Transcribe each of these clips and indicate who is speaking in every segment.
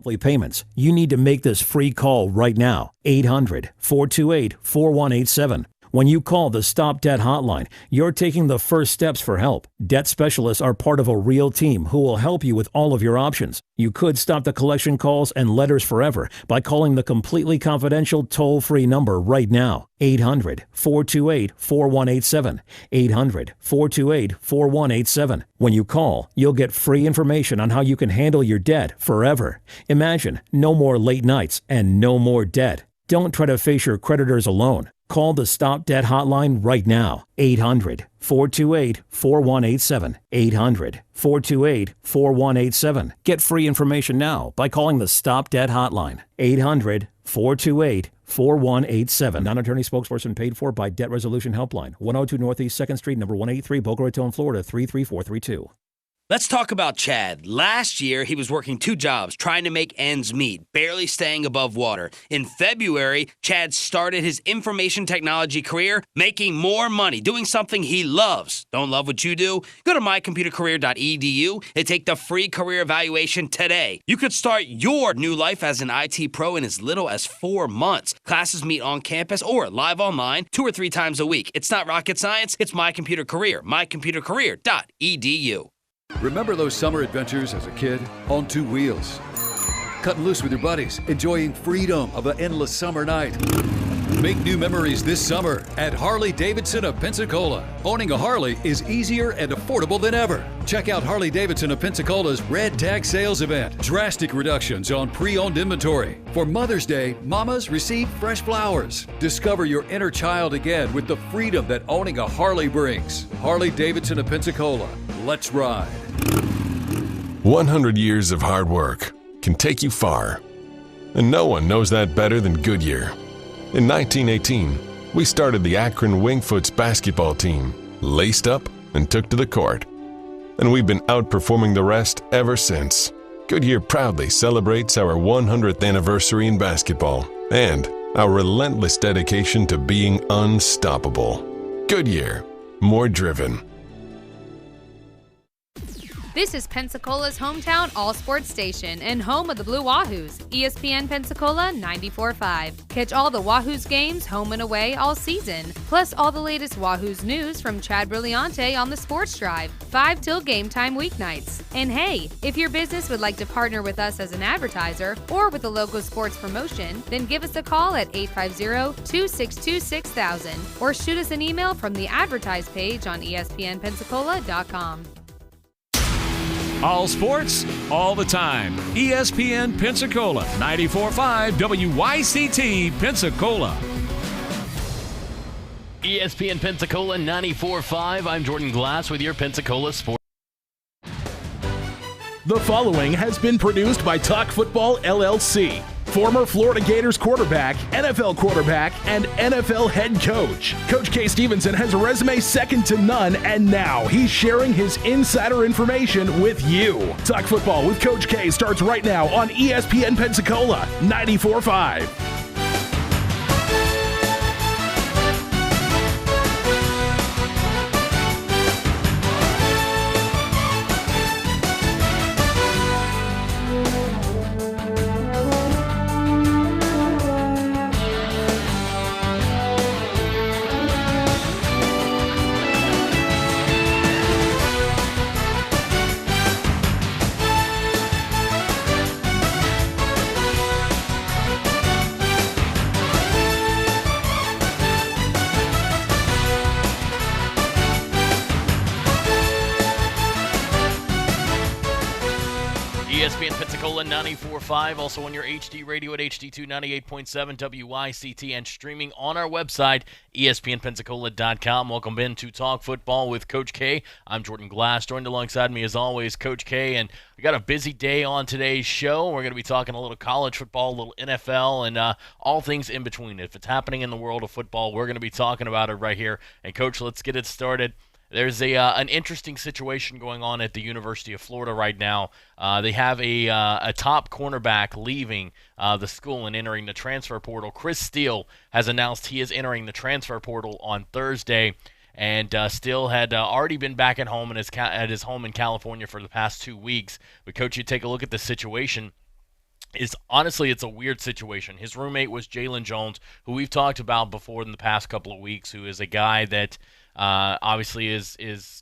Speaker 1: payments, you need to make this free call right now. 800-428-4187. When you call the Stop Debt Hotline, you're taking the first steps for help. Debt specialists are part of a real team who will help you with all of your options. You could stop the collection calls and letters forever by calling the completely confidential toll-free number right now. 800-428-4187. 800-428-4187. When you call, you'll get free information on how you can handle your debt forever. Imagine no more late nights and no more debt. Don't try to face your creditors alone. Call the Stop Debt Hotline right now. 800-428-4187. 800-428-4187. Get free information now by calling the Stop Debt Hotline. 800-428-4187. Non-attorney spokesperson paid for by Debt Resolution Helpline. 102 Northeast 2nd Street, number 183, Boca Raton, Florida, 33432.
Speaker 2: Let's talk about Chad. Last year, he was working 2 jobs, trying to make ends meet, barely staying above water. In February, Chad started his information technology career, making more money, doing something he loves. Don't love what you do? Go to mycomputercareer.edu and take the free career evaluation today. You could start your new life as an IT pro in as little as 4 months. Classes meet on campus or live online 2 or 3 times a week. It's not rocket science. It's My Computer Career. mycomputercareer.edu.
Speaker 3: Remember those summer adventures as a kid? On 2 wheels. Cutting loose with your buddies, enjoying freedom of an endless summer night. Make new memories this summer at Harley-Davidson of Pensacola. Owning a Harley is easier and affordable than ever. Check out Harley-Davidson of Pensacola's Red Tag Sales Event. Drastic reductions on pre-owned inventory. For Mother's Day, mamas receive fresh flowers. Discover your inner child again with the freedom that owning a Harley brings. Harley-Davidson of Pensacola. Let's ride.
Speaker 4: 100 years of hard work can take you far. And no one knows that better than Goodyear. In 1918, we started the Akron Wingfoots basketball team, laced up and took to the court. And we've been outperforming the rest ever since. Goodyear proudly celebrates our 100th anniversary in basketball and our relentless dedication to being unstoppable. Goodyear, more driven.
Speaker 5: This is Pensacola's hometown all-sports station and home of the Blue Wahoos, ESPN Pensacola 945. Catch all the Wahoos games home and away all season, plus all the latest Wahoos news from Chad Brillante on the Sports Drive, 5 till game time weeknights. And hey, if your business would like to partner with us as an advertiser or with a local sports promotion, then give us a call at 850-262-6000 or shoot us an email from the advertise page on ESPNpensacola.com.
Speaker 6: All sports, all the time. ESPN Pensacola, 94.5 WYCT Pensacola.
Speaker 7: ESPN Pensacola, 94.5. I'm Jordan Glass with your Pensacola Sports.
Speaker 8: The following has been produced by Talk Football LLC. Former Florida Gators quarterback, NFL quarterback, and NFL head coach. Coach K. Stevenson has a resume second to none, and now he's sharing his insider information with you. Talk Football with Coach K starts right now on ESPN Pensacola 94.5.
Speaker 7: ESPN Pensacola 94.5, also on your HD radio at HD2 98.7 WYCT, and streaming on our website, ESPNpensacola.com. Welcome in to Talk Football with Coach K. I'm Jordan Glass, joined alongside me as always, Coach K, and we got a busy day on today's show. We're going to be talking a little college football, a little NFL, and all things in between. If it's happening in the world of football, we're going to be talking about it right here. And Coach, let's get it started. There's an interesting situation going on at the University of Florida right now. They have a top cornerback leaving the school and entering the transfer portal. Chris Steele has announced he is entering the transfer portal on Thursday, and Steele had already been back at home at his home in California for the past 2 weeks. But Coach, you take a look at the situation. is honestly, it's a weird situation. His roommate was Jalen Jones, who we've talked about before in the past couple of weeks, who is a guy that obviously is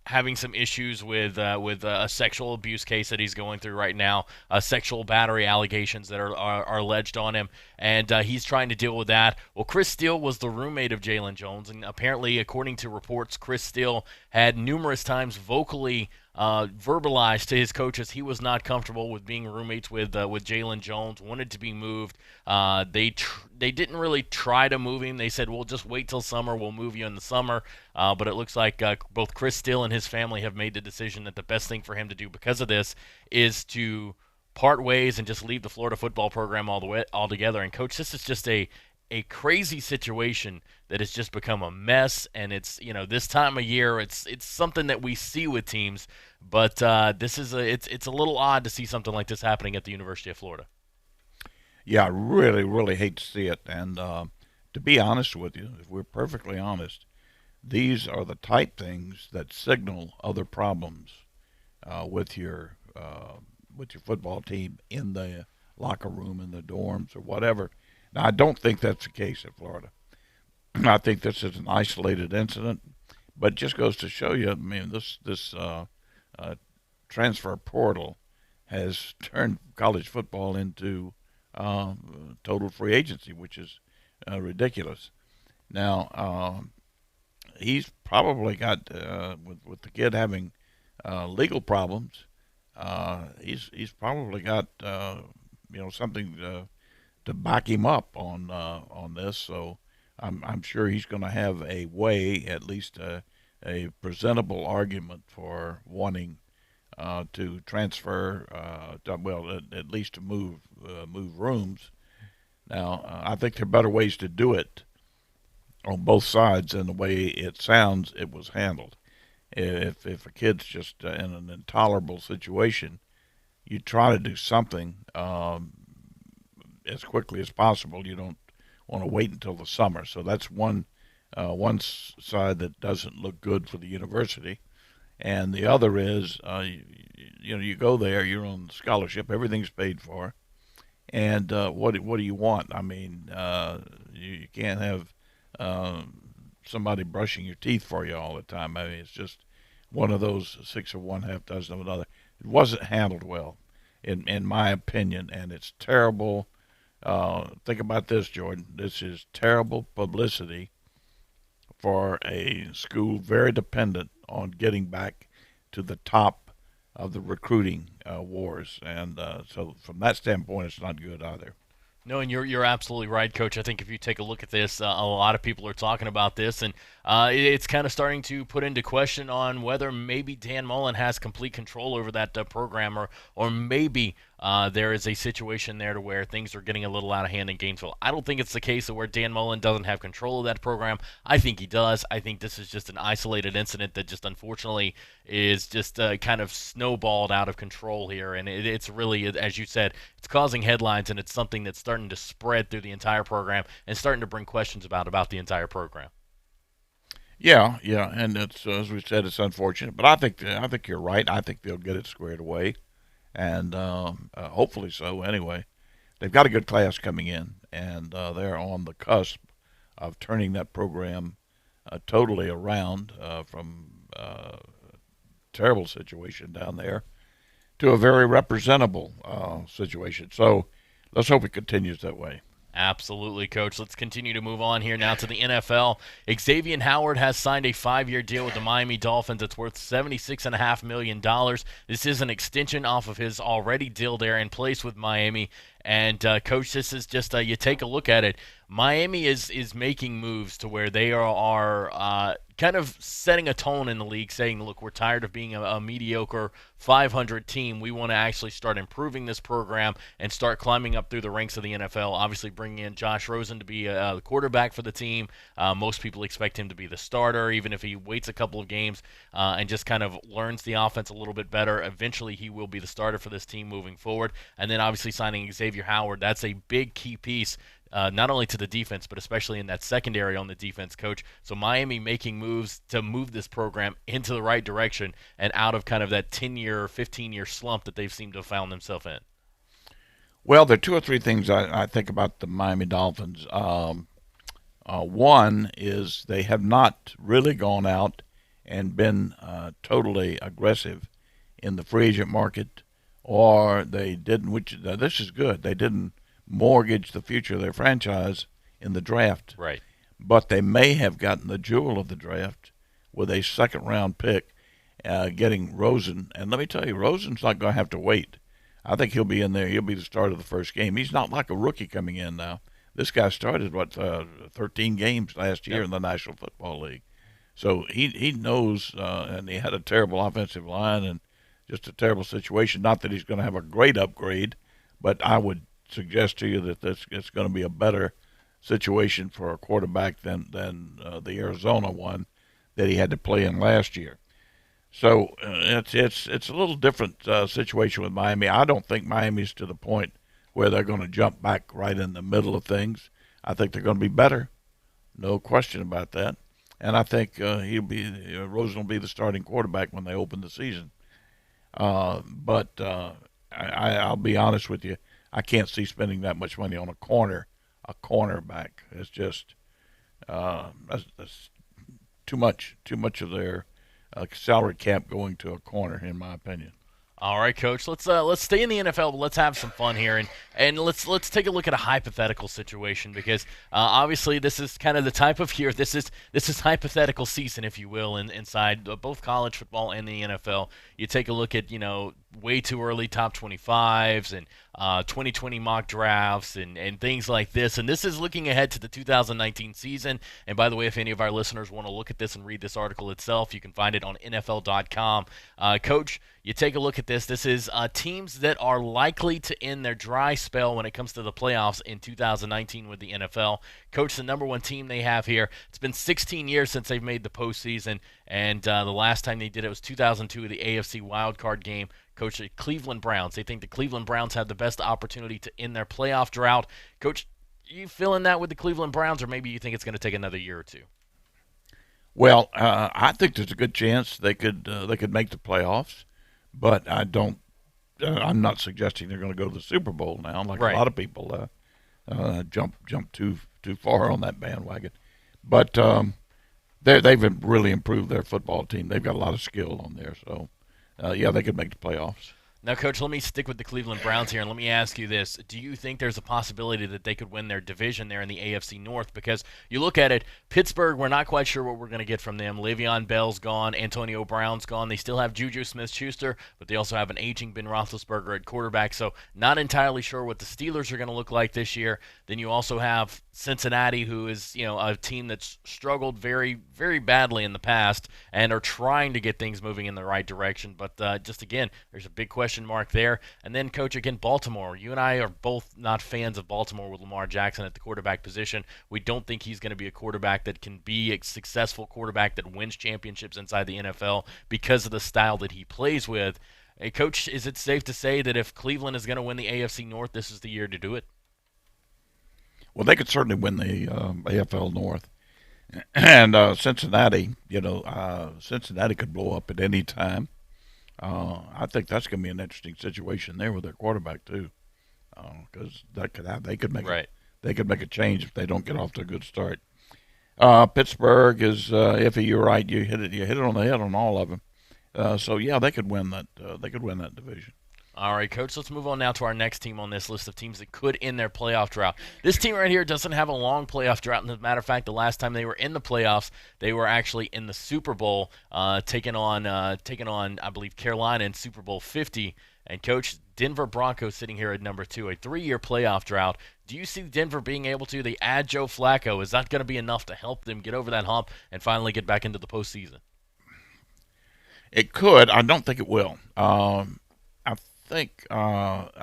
Speaker 7: having some issues with a sexual abuse case that he's going through right now, sexual battery allegations that are alleged on him, and he's trying to deal with that. Well, Chris Steele was the roommate of Jalen Jones, and apparently, according to reports, Chris Steele had numerous times vocally verbalized to his coaches he was not comfortable with being roommates with Jalen Jones, wanted to be moved. They didn't really try to move him. They said, "We'll just wait till summer. We'll move you in the summer." But it looks like both Chris Steele and his family have made the decision that the best thing for him to do because of this is to part ways and just leave the Florida football program altogether. And coach, this is just a crazy situation that has just become a mess, and it's this time of year it's something that we see with teams, but this is it's a little odd to see something like this happening at the University of Florida.
Speaker 9: Yeah, I really, really hate to see it. And to be honest with you, if we're perfectly honest, these are the type things that signal other problems with your football team in the locker room, in the dorms, or whatever. Now, I don't think that's the case in Florida. I think this is an isolated incident, but it just goes to show you. I mean, this transfer portal has turned college football into total free agency, which is ridiculous. Now, he's probably got with the kid having legal problems. He's probably got something to back him up on this. So I'm sure he's going to have a way, at least a presentable argument for wanting to transfer, at least to move rooms. Now, I think there are better ways to do it on both sides than the way it sounds it was handled. If a kid's just in an intolerable situation, you try to do something as quickly as possible. You don't want to wait until the summer. So that's one side that doesn't look good for the university. And the other is, you go there, you're on scholarship, everything's paid for, and what do you want? I mean, you can't have somebody brushing your teeth for you all the time. I mean, it's just one of those 6 of one, half dozen of another. It wasn't handled well, in my opinion, and it's terrible. Think about this, Jordan. This is terrible publicity for a school very dependent on getting back to the top of the recruiting wars. And so from that standpoint, it's not good either.
Speaker 7: No, and you're absolutely right, Coach. I think if you take a look at this, a lot of people are talking about this, and it's kind of starting to put into question on whether maybe Dan Mullen has complete control over that program, or maybe there is a situation there to where things are getting a little out of hand in Gainesville. I don't think it's the case of where Dan Mullen doesn't have control of that program. I think he does. I think this is just an isolated incident that just unfortunately is just kind of snowballed out of control here, and it's really, as you said, it's causing headlines, and it's something that's starting to spread through the entire program and starting to bring questions about the entire program.
Speaker 9: Yeah, and it's as we said, it's unfortunate, but I think you're right. I think they'll get it squared away, and hopefully so. Anyway, they've got a good class coming in, and they're on the cusp of turning that program totally around from a terrible situation down there to a very representable situation. So let's hope it continues that way.
Speaker 7: Absolutely, Coach. Let's continue to move on here now to the NFL. Xavier Howard has signed a 5-year deal with the Miami Dolphins. It's worth $76.5 million. This is an extension off of his already deal there in place with Miami. And, Coach, this is just, you take a look at it. Miami is making moves to where they are kind of setting a tone in the league, saying, look, we're tired of being a mediocre 500 team. We want to actually start improving this program and start climbing up through the ranks of the NFL, obviously bringing in Josh Rosen to be the quarterback for the team. Most people expect him to be the starter, even if he waits a couple of games and just kind of learns the offense a little bit better. Eventually, he will be the starter for this team moving forward. And then, obviously, signing Xavier Howard, that's a big key piece not only to the defense, but especially in that secondary on the defense, Coach. So Miami making moves to move this program into the right direction and out of kind of that 10-year, 15-year slump that they've seemed to have found themselves in.
Speaker 9: Well, there are two or three things I think about the Miami Dolphins. One is they have not really gone out and been totally aggressive in the free agent market, or they didn't, which this is good, they didn't mortgage the future of their franchise in the draft.
Speaker 7: Right.
Speaker 9: But they may have gotten the jewel of the draft with a second-round pick, getting Rosen. And let me tell you, Rosen's not going to have to wait. I think he'll be in there. He'll be the start of the first game. He's not like a rookie coming in now. This guy started, 13 games last year in the National Football League. So he knows, and he had a terrible offensive line and just a terrible situation. Not that he's going to have a great upgrade, but I would suggest to you that it's going to be a better situation for a quarterback than the Arizona one that he had to play in last year. So it's a little different situation with Miami. I don't think Miami's to the point where they're going to jump back right in the middle of things. I think they're going to be better, no question about that. And I think Rosen will be the starting quarterback when they open the season. But I'll be honest with you, I can't see spending that much money on a cornerback. It's just that's too much of their salary cap going to a corner, in my opinion.
Speaker 7: All right, Coach. Let's stay in the NFL, but let's have some fun here, and let's take a look at a hypothetical situation, because obviously this is kind of the type of year. This is hypothetical season, if you will, inside both college football and the NFL. You take a look at way too early top 25s and 2020 mock drafts and things like this. And this is looking ahead to the 2019 season. And by the way, if any of our listeners want to look at this and read this article itself, you can find it on NFL.com. Coach, you take a look at this. This is teams that are likely to end their dry spell when it comes to the playoffs in 2019 with the NFL. Coach, the number one team they have here, it's been 16 years since they've made the postseason, and the last time they did it was 2002, the AFC wildcard game. Coach, the Cleveland Browns. They think the Cleveland Browns have the best opportunity to end their playoff drought. Coach, are you feeling that with the Cleveland Browns, or maybe you think it's going to take another year or two?
Speaker 9: Well, I think there's a good chance they could make the playoffs, but I'm not suggesting they're going to go to the Super Bowl now, like
Speaker 7: right.
Speaker 9: A lot of people jump too far on that bandwagon. But they've really improved their football team. They've got a lot of skill on there, so yeah, they could make the playoffs.
Speaker 7: Now, Coach, let me stick with the Cleveland Browns here, and let me ask you this. Do you think there's a possibility that they could win their division there in the AFC North? Because you look at it, Pittsburgh, we're not quite sure what we're going to get from them. Le'Veon Bell's gone. Antonio Brown's gone. They still have Juju Smith-Schuster, but they also have an aging Ben Roethlisberger at quarterback, so not entirely sure what the Steelers are going to look like this year. Then you also have Cincinnati, who is a team that's struggled very, very badly in the past and are trying to get things moving in the right direction. But just again, there's a big question mark there. And then, Coach, again, Baltimore. You and I are both not fans of Baltimore with Lamar Jackson at the quarterback position. We don't think he's going to be a quarterback that can be a successful quarterback that wins championships inside the NFL because of the style that he plays with. Hey, Coach, is it safe to say that if Cleveland is going to win the AFC North, this is the year to do it?
Speaker 9: Well, they could certainly win the AFL North. And Cincinnati, Cincinnati could blow up at any time. I think that's going to be an interesting situation there with their quarterback too, because they could make a change if they don't get off to a good start. Pittsburgh is iffy. You're right. You hit it on the head on all of them. So yeah, they could win that. They could win that division.
Speaker 7: All right, Coach, let's move on now to our next team on this list of teams that could end their playoff drought. This team right here doesn't have a long playoff drought. As a matter of fact, the last time they were in the playoffs, they were actually in the Super Bowl, taking on, I believe, Carolina in Super Bowl 50. And, Coach, Denver Broncos sitting here at number 2, a 3-year playoff drought. Do you see Denver being able to? They add Joe Flacco. Is that going to be enough to help them get over that hump and finally get back into the postseason?
Speaker 9: It could. I don't think it will. I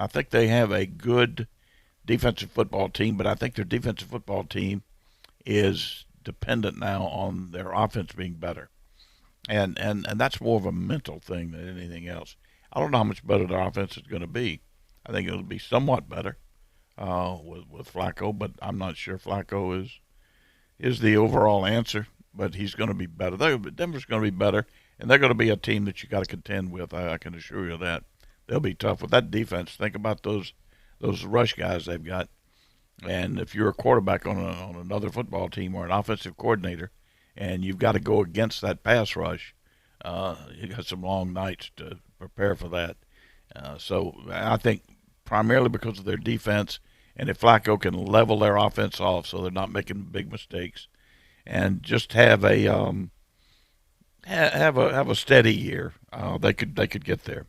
Speaker 9: think they have a good defensive football team, but I think their defensive football team is dependent now on their offense being better, and that's more of a mental thing than anything else. I don't know how much better their offense is going to be. I think it'll be somewhat better with Flacco, but I'm not sure Flacco is the overall answer. But he's going to be better. Denver's going to be better, and they're going to be a team that you got to contend with. I can assure you that. They'll be tough with that defense. Think about those those rush guys they've got. And if you're a quarterback on another football team or an offensive coordinator, and you've got to go against that pass rush, you got some long nights to prepare for that. So I think primarily because of their defense, and if Flacco can level their offense off so they're not making big mistakes, and just have a steady year, they could get there.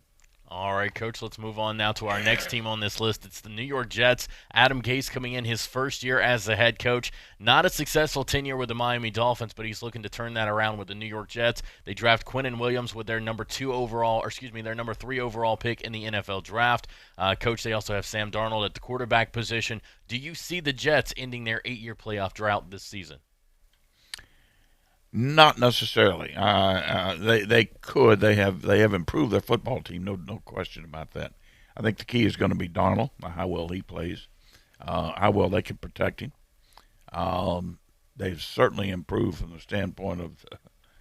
Speaker 7: All right, Coach, let's move on now to our next team on this list. It's the New York Jets. Adam Gase coming in his first year as the head coach. Not a successful tenure with the Miami Dolphins, but he's looking to turn that around with the New York Jets. They draft Quinnen Williams with their number 3 overall pick in the NFL draft. Coach, they also have Sam Darnold at the quarterback position. Do you see the Jets ending their 8-year playoff drought this season?
Speaker 9: Not necessarily. They could. They have improved their football team. No question about that. I think the key is going to be Darnold, how well he plays, how well they can protect him. They've certainly improved from the standpoint of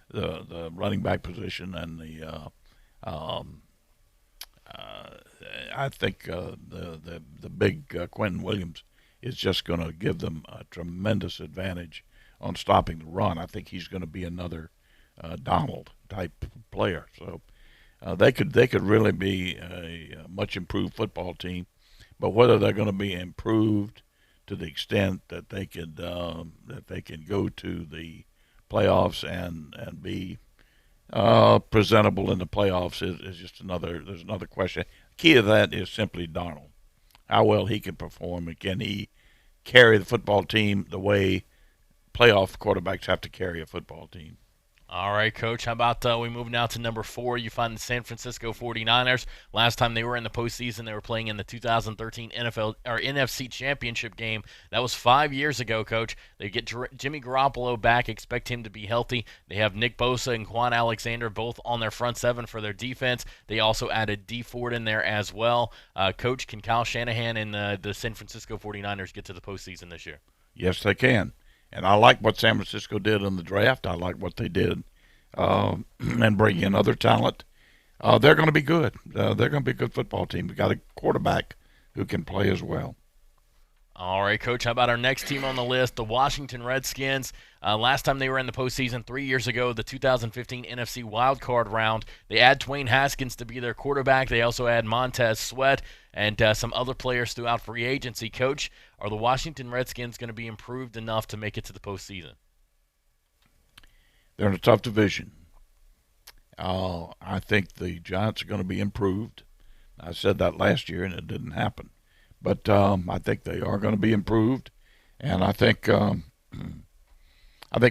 Speaker 9: the running back position and the. I think the big Quinnen Williams is just going to give them a tremendous advantage on stopping the run. I think he's going to be another Donald type player. So they could really be a much improved football team. But whether they're going to be improved to the extent that they can go to the playoffs and be presentable in the playoffs is just another question. Key to that is simply Donald, how well he can perform, and can he carry the football team the way playoff quarterbacks have to carry a football team.
Speaker 7: All right, Coach. How about we move now to number 4? You find the San Francisco 49ers. Last time they were in the postseason, they were playing in the 2013 NFC Championship game. That was 5 years ago, Coach. They get Jimmy Garoppolo back. Expect him to be healthy. They have Nick Bosa and Quan Alexander both on their front seven for their defense. They also added Dee Ford in there as well. Coach, can Kyle Shanahan and the San Francisco 49ers get to the postseason this year?
Speaker 9: Yes, they can. And I like what San Francisco did in the draft. I like what they did and bring in other talent. They're going to be good. They're going to be a good football team. We've got a quarterback who can play as well.
Speaker 7: All right, Coach, how about our next team on the list, the Washington Redskins? Last time they were in the postseason 3 years ago, the 2015 NFC Wild Card round. They add Dwayne Haskins to be their quarterback. They also add Montez Sweat and some other players throughout free agency. Coach, are the Washington Redskins going to be improved enough to make it to the postseason?
Speaker 9: They're in a tough division. I think the Giants are going to be improved. I said that last year, and it didn't happen. But I think they are going to be improved, and I think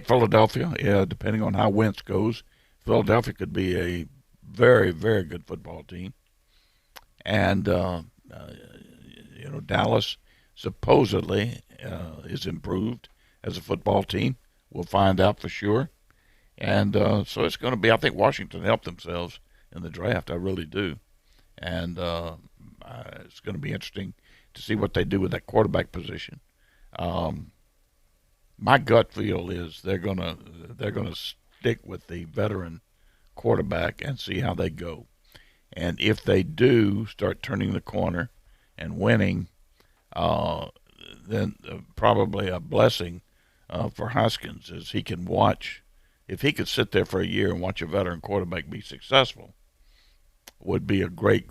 Speaker 9: Philadelphia, depending on how Wentz goes, Philadelphia could be a very, very good football team. And Dallas supposedly is improved as a football team. We'll find out for sure. And so it's going to be. I think Washington helped themselves in the draft. I really do, and it's going to be interesting to see what they do with that quarterback position. My gut feel is they're gonna stick with the veteran quarterback and see how they go. And if they do start turning the corner and winning, then probably a blessing for Haskins is he can watch. If he could sit there for a year and watch a veteran quarterback be successful, would be a great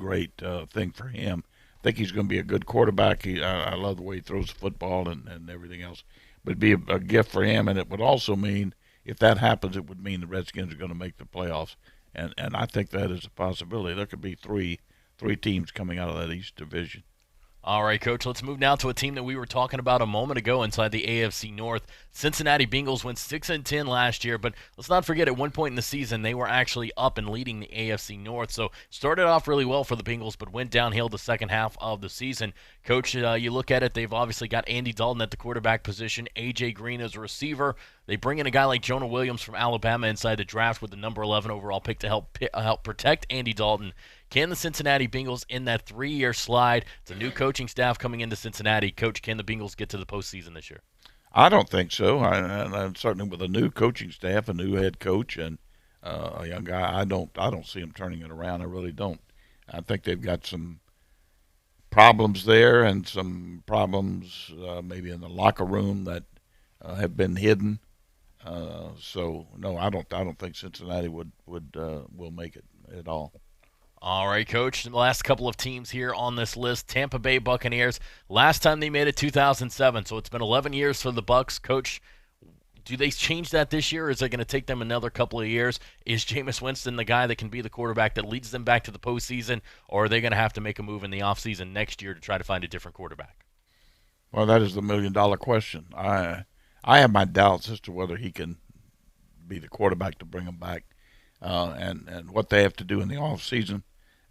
Speaker 9: thing for him. I think he's going to be a good quarterback. I love the way he throws the football and everything else. But it'd be a gift for him, and it would also mean, if that happens, it would mean the Redskins are going to make the playoffs. And I think that is a possibility. There could be three teams coming out of that East Division.
Speaker 7: All right, Coach, let's move now to a team that we were talking about a moment ago inside the AFC North. Cincinnati Bengals went 6-10 last year, but let's not forget at one point in the season they were actually up and leading the AFC North. So started off really well for the Bengals, but went downhill the second half of the season. Coach, you look at it, they've obviously got Andy Dalton at the quarterback position, A.J. Green as a receiver. They bring in a guy like Jonah Williams from Alabama inside the draft with the number 11 overall pick to help protect Andy Dalton. Can the Cincinnati Bengals end that 3-year slide? It's a new coaching staff coming into Cincinnati. Coach, can the Bengals get to the postseason this year?
Speaker 9: I don't think so. And certainly with a new coaching staff, a new head coach, and a young guy, I don't see them turning it around. I really don't. I think they've got some problems there and some problems maybe in the locker room that have been hidden. So no, I don't think Cincinnati will make it at all.
Speaker 7: All right, Coach. The last couple of teams here on this list: Tampa Bay Buccaneers. Last time they made it, 2007. So it's been 11 years for the Bucs. Coach, do they change that this year, or is it going to take them another couple of years? Is Jameis Winston the guy that can be the quarterback that leads them back to the postseason, or are they going to have to make a move in the offseason next year to try to find a different quarterback?
Speaker 9: Well, that is the million-dollar question. I have my doubts as to whether he can be the quarterback to bring them back, and what they have to do in the offseason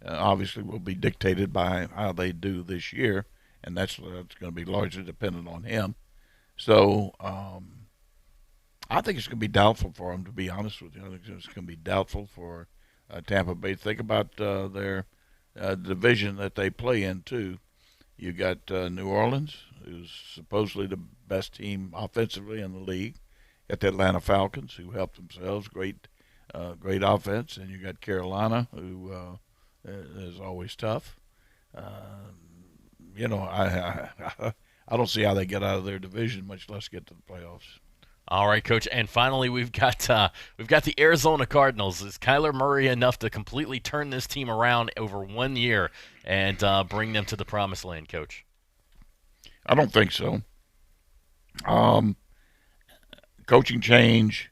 Speaker 9: obviously will be dictated by how they do this year, and that's going to be largely dependent on him. So I think it's going to be doubtful for him, to be honest with you. I think it's going to be doubtful for Tampa Bay. Think about their division that they play in, too. You got New Orleans, who's supposedly the best team offensively in the league. You got the Atlanta Falcons, who helped themselves, great offense, and you got Carolina, who is always tough. I don't see how they get out of their division, much less get to the playoffs.
Speaker 7: All right, Coach. And finally, we've got the Arizona Cardinals. Is Kyler Murray enough to completely turn this team around over 1 year and bring them to the promised land, Coach?
Speaker 9: I don't think so. Coaching change,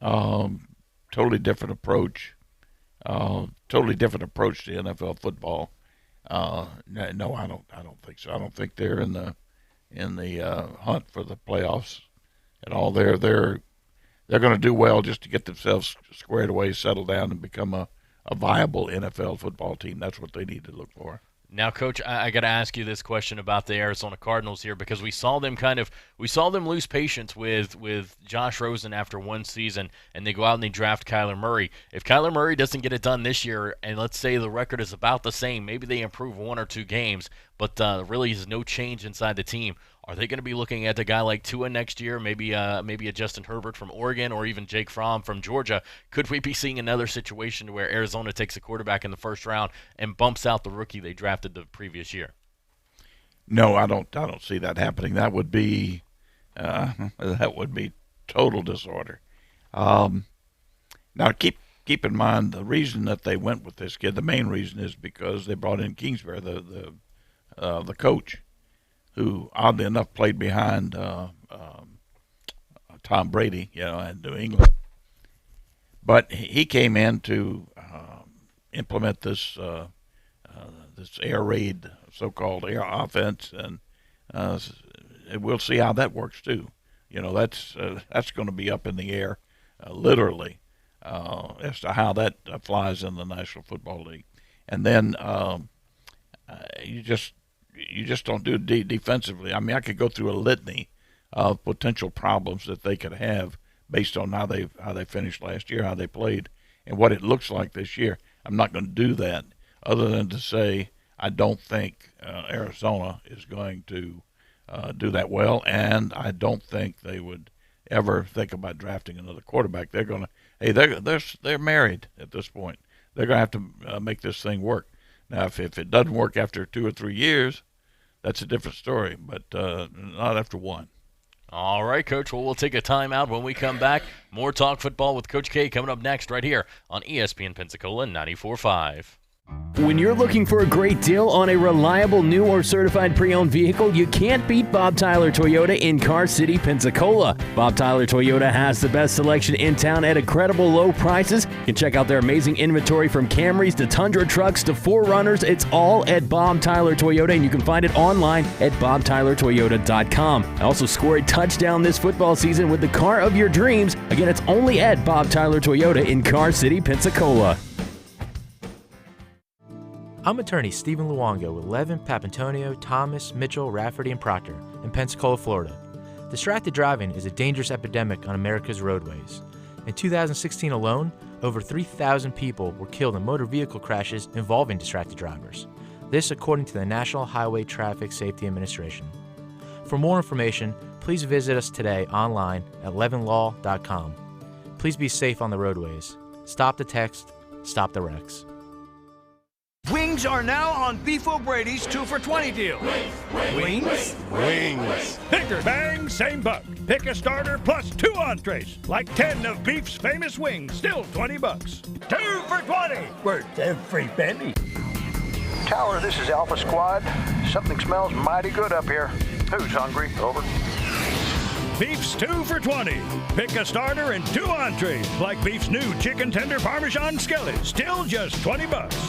Speaker 9: totally different approach to NFL football. No, I don't think so. I don't think they're in the hunt for the playoffs at all. They're going to do well just to get themselves squared away, settle down, and become a viable NFL football team. That's what they need to look for.
Speaker 7: Now, Coach, I got to ask you this question about the Arizona Cardinals here, because we saw them lose patience with Josh Rosen after one season, and they go out and they draft Kyler Murray. If Kyler Murray doesn't get it done this year, and let's say the record is about the same, maybe they improve 1 or 2 games, but really is no change inside the team. Are they going to be looking at a guy like Tua next year, maybe a Justin Herbert from Oregon, or even Jake Fromm from Georgia? Could we be seeing another situation where Arizona takes a quarterback in the first round and bumps out the rookie they drafted the previous year?
Speaker 9: No, I don't see that happening. That would be total disorder. Now keep in mind the reason that they went with this kid. The main reason is because they brought in Kingsbury, the coach, who oddly enough played behind Tom Brady, in New England. But he came in to implement this air raid, so-called air offense, and we'll see how that works too. That's going to be up in the air, literally, as to how that flies in the National Football League. And then you just don't do it defensively. I mean, I could go through a litany of potential problems that they could have based on how they finished last year, how they played, and what it looks like this year. I'm not going to do that, other than to say I don't think Arizona is going to do that well, and I don't think they would ever think about drafting another quarterback. They're going to, they're married at this point. They're going to have to make this thing work. Now, if it doesn't work after 2 or 3 years, that's a different story, but not after 1.
Speaker 7: All right, Coach. Well, we'll take a timeout. When we come back, more Talk Football with Coach K coming up next right here on ESPN Pensacola 94.5.
Speaker 8: When you're looking for a great deal on a reliable new or certified pre-owned vehicle, you can't beat Bob Tyler Toyota in Car City, Pensacola. Bob Tyler Toyota has the best selection in town at incredible low prices. You can check out their amazing inventory from Camrys to Tundra trucks to 4Runners. It's all at Bob Tyler Toyota, and you can find it online at bobtylertoyota.com. Also score a touchdown this football season with the car of your dreams. Again, it's only at Bob Tyler Toyota in Car City, Pensacola.
Speaker 10: I'm attorney Stephen Luongo with Levin, Papantonio, Thomas, Mitchell, Rafferty, and Proctor in Pensacola, Florida. Distracted driving is a dangerous epidemic on America's roadways. In 2016 alone, over 3,000 people were killed in motor vehicle crashes involving distracted drivers. This according to the National Highway Traffic Safety Administration. For more information, please visit us today online at levinlaw.com. Please be safe on the roadways. Stop the text, stop the wrecks.
Speaker 11: Wing Wings are now on Beef O'Brady's 2 for $20 deal. Wings?
Speaker 12: Wings.
Speaker 13: Bigger bang, same buck. Pick a starter plus 2 entrees. Like 10 of Beef's famous wings, still $20. 2 for $20. Worth every penny.
Speaker 14: Tower, this is Alpha Squad. Something smells mighty good up here. Who's hungry? Over.
Speaker 13: Beef's 2 for $20. Pick a starter and 2 entrees. Like Beef's new chicken tender Parmesan skillet, still just $20.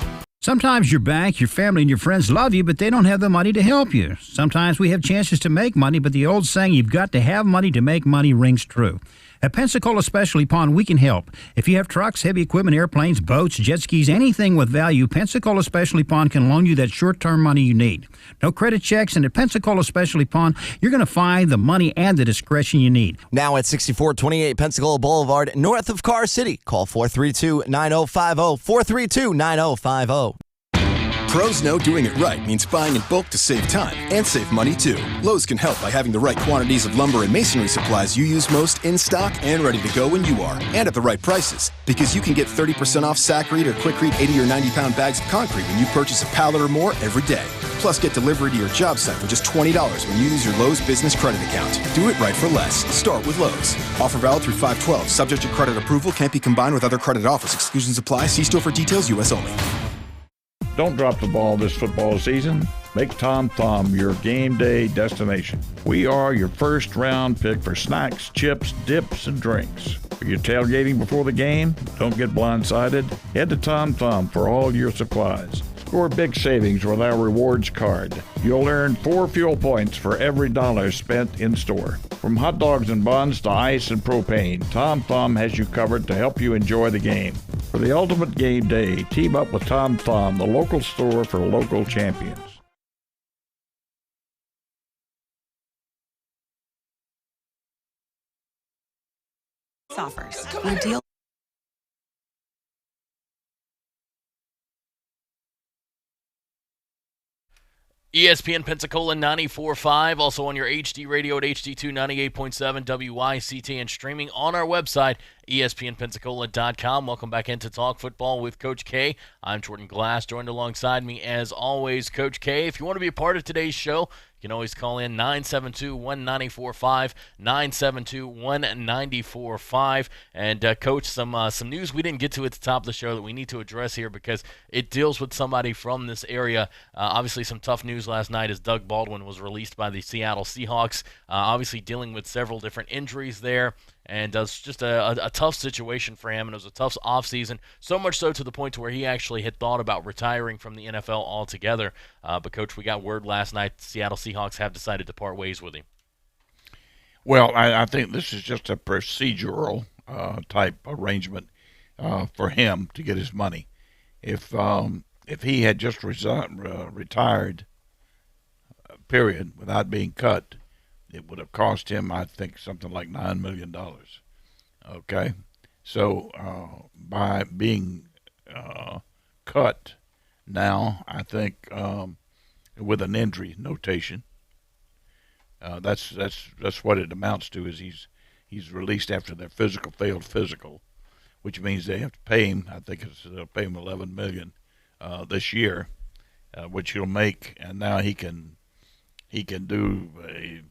Speaker 15: Sometimes your bank, your family, and your friends love you, but they don't have the money to help you. Sometimes we have chances to make money, but the old saying, you've got to have money to make money, rings true. At Pensacola Specialty Pond, we can help. If you have trucks, heavy equipment, airplanes, boats, jet skis, anything with value, Pensacola Specialty Pond can loan you that short-term money you need. No credit checks, and at Pensacola Specialty Pond, you're going to find the money and the discretion you need.
Speaker 16: Now at 6428 Pensacola Boulevard, north of Car City. Call 432-9050, 432-9050.
Speaker 17: Pros know doing it right means buying in bulk to save time and save money too. Lowe's can help by having the right quantities of lumber and masonry supplies you use most in stock and ready to go when you are, and at the right prices. Because you can get 30% off Sakrete or Quikrete 80 or 90-pound bags of concrete when you purchase a pallet or more every day. Plus, get delivery to your job site for just $20 when you use your Lowe's business credit account. Do it right for less. Start with Lowe's. Offer valid through 5/12. Subject to credit approval. Can't be combined with other credit offers. Exclusions apply. See store for details. U.S. only.
Speaker 9: Don't drop the ball this football season. Make Tom Thumb your game day destination. We are your first round pick for snacks, chips, dips, and drinks. Are you tailgating before the game? Don't get blindsided. Head to Tom Thumb for all your supplies. Score big savings with our rewards card. You'll earn 4 fuel points for every dollar spent in store. From hot dogs and buns to ice and propane, Tom Thumb has you covered to help you enjoy the game. For the ultimate game day, team up with Tom Thumb, the local store for local champions.
Speaker 18: Offers. Our deal.
Speaker 7: ESPN Pensacola 94.5, also on your HD radio at HD2 98.7 WYCT, and streaming on our website, ESPNpensacola.com. Welcome back into Talk Football with Coach K. I'm Jordan Glass, joined alongside me as always, Coach K. If you want to be a part of today's show, you can always call in 972-1945, 972-1945. And, Coach, some news we didn't get to at the top of the show that we need to address here because it deals with somebody from this area. Obviously, some tough news last night as Doug Baldwin was released by the Seattle Seahawks, obviously dealing with several different injuries there. And it's just a tough situation for him, and it was a tough offseason, so much so to the point to where he actually had thought about retiring from the NFL altogether. But, Coach, we got word last night the Seattle Seahawks have decided to part ways with him.
Speaker 9: Well, I think this is just a procedural type arrangement for him to get his money. If he had just retired, period, without being cut, it would have cost him, I think, something like $9 million. Okay? So by being cut now, I think with an injury notation, that's what it amounts to. Is he's released after their failed physical, which means they have to pay him. I think they'll pay him $11 million this year, which he'll make, and now he can do a.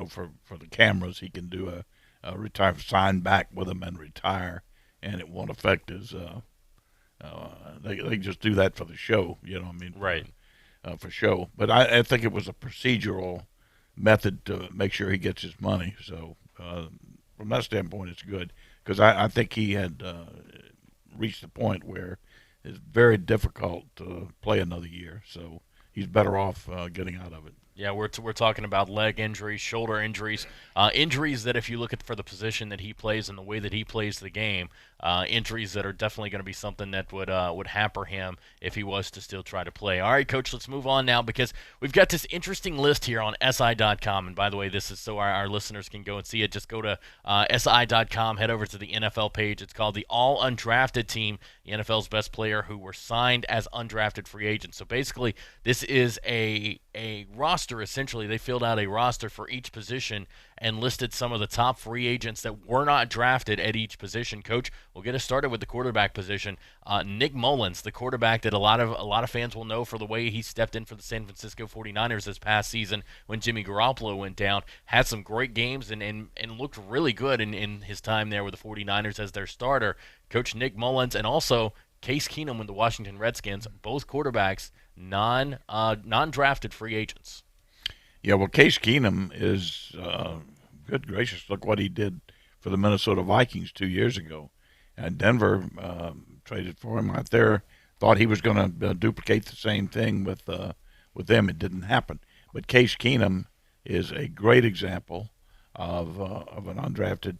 Speaker 9: For the cameras, he can do a retire, sign back with them and retire, and it won't affect his. They just do that for the show,
Speaker 7: Right.
Speaker 9: For show. But I think it was a procedural method to make sure he gets his money. So from that standpoint, it's good because I think he had reached the point where it's very difficult to play another year. So he's better off getting out of it.
Speaker 7: Yeah, we're talking about leg injuries, shoulder injuries, injuries that if you look at for the position that he plays and the way that he plays the game, injuries that are definitely going to be something that would hamper him if he was to still try to play. All right, Coach, let's move on now because we've got this interesting list here on SI.com. And by the way, this is so our listeners can go and see it. Just go to SI.com, head over to the NFL page. It's called the All Undrafted Team, the NFL's best player who were signed as undrafted free agents. So basically, this is a roster roster, essentially. They filled out a roster for each position and listed some of the top free agents that were not drafted at each position. Coach, we'll get us started with the quarterback position. Nick Mullins, the quarterback that a lot of fans will know for the way he stepped in for the San Francisco 49ers this past season when Jimmy Garoppolo went down, had some great games and looked really good in his time there with the 49ers as their starter. Coach Nick Mullins and also Case Keenum with the Washington Redskins, both quarterbacks, non-drafted free agents.
Speaker 9: Yeah, well, Case Keenum is, good gracious, look what he did for the Minnesota Vikings 2 years ago. And Denver traded for him out there, thought he was going to duplicate the same thing with them. It didn't happen. But Case Keenum is a great example of an undrafted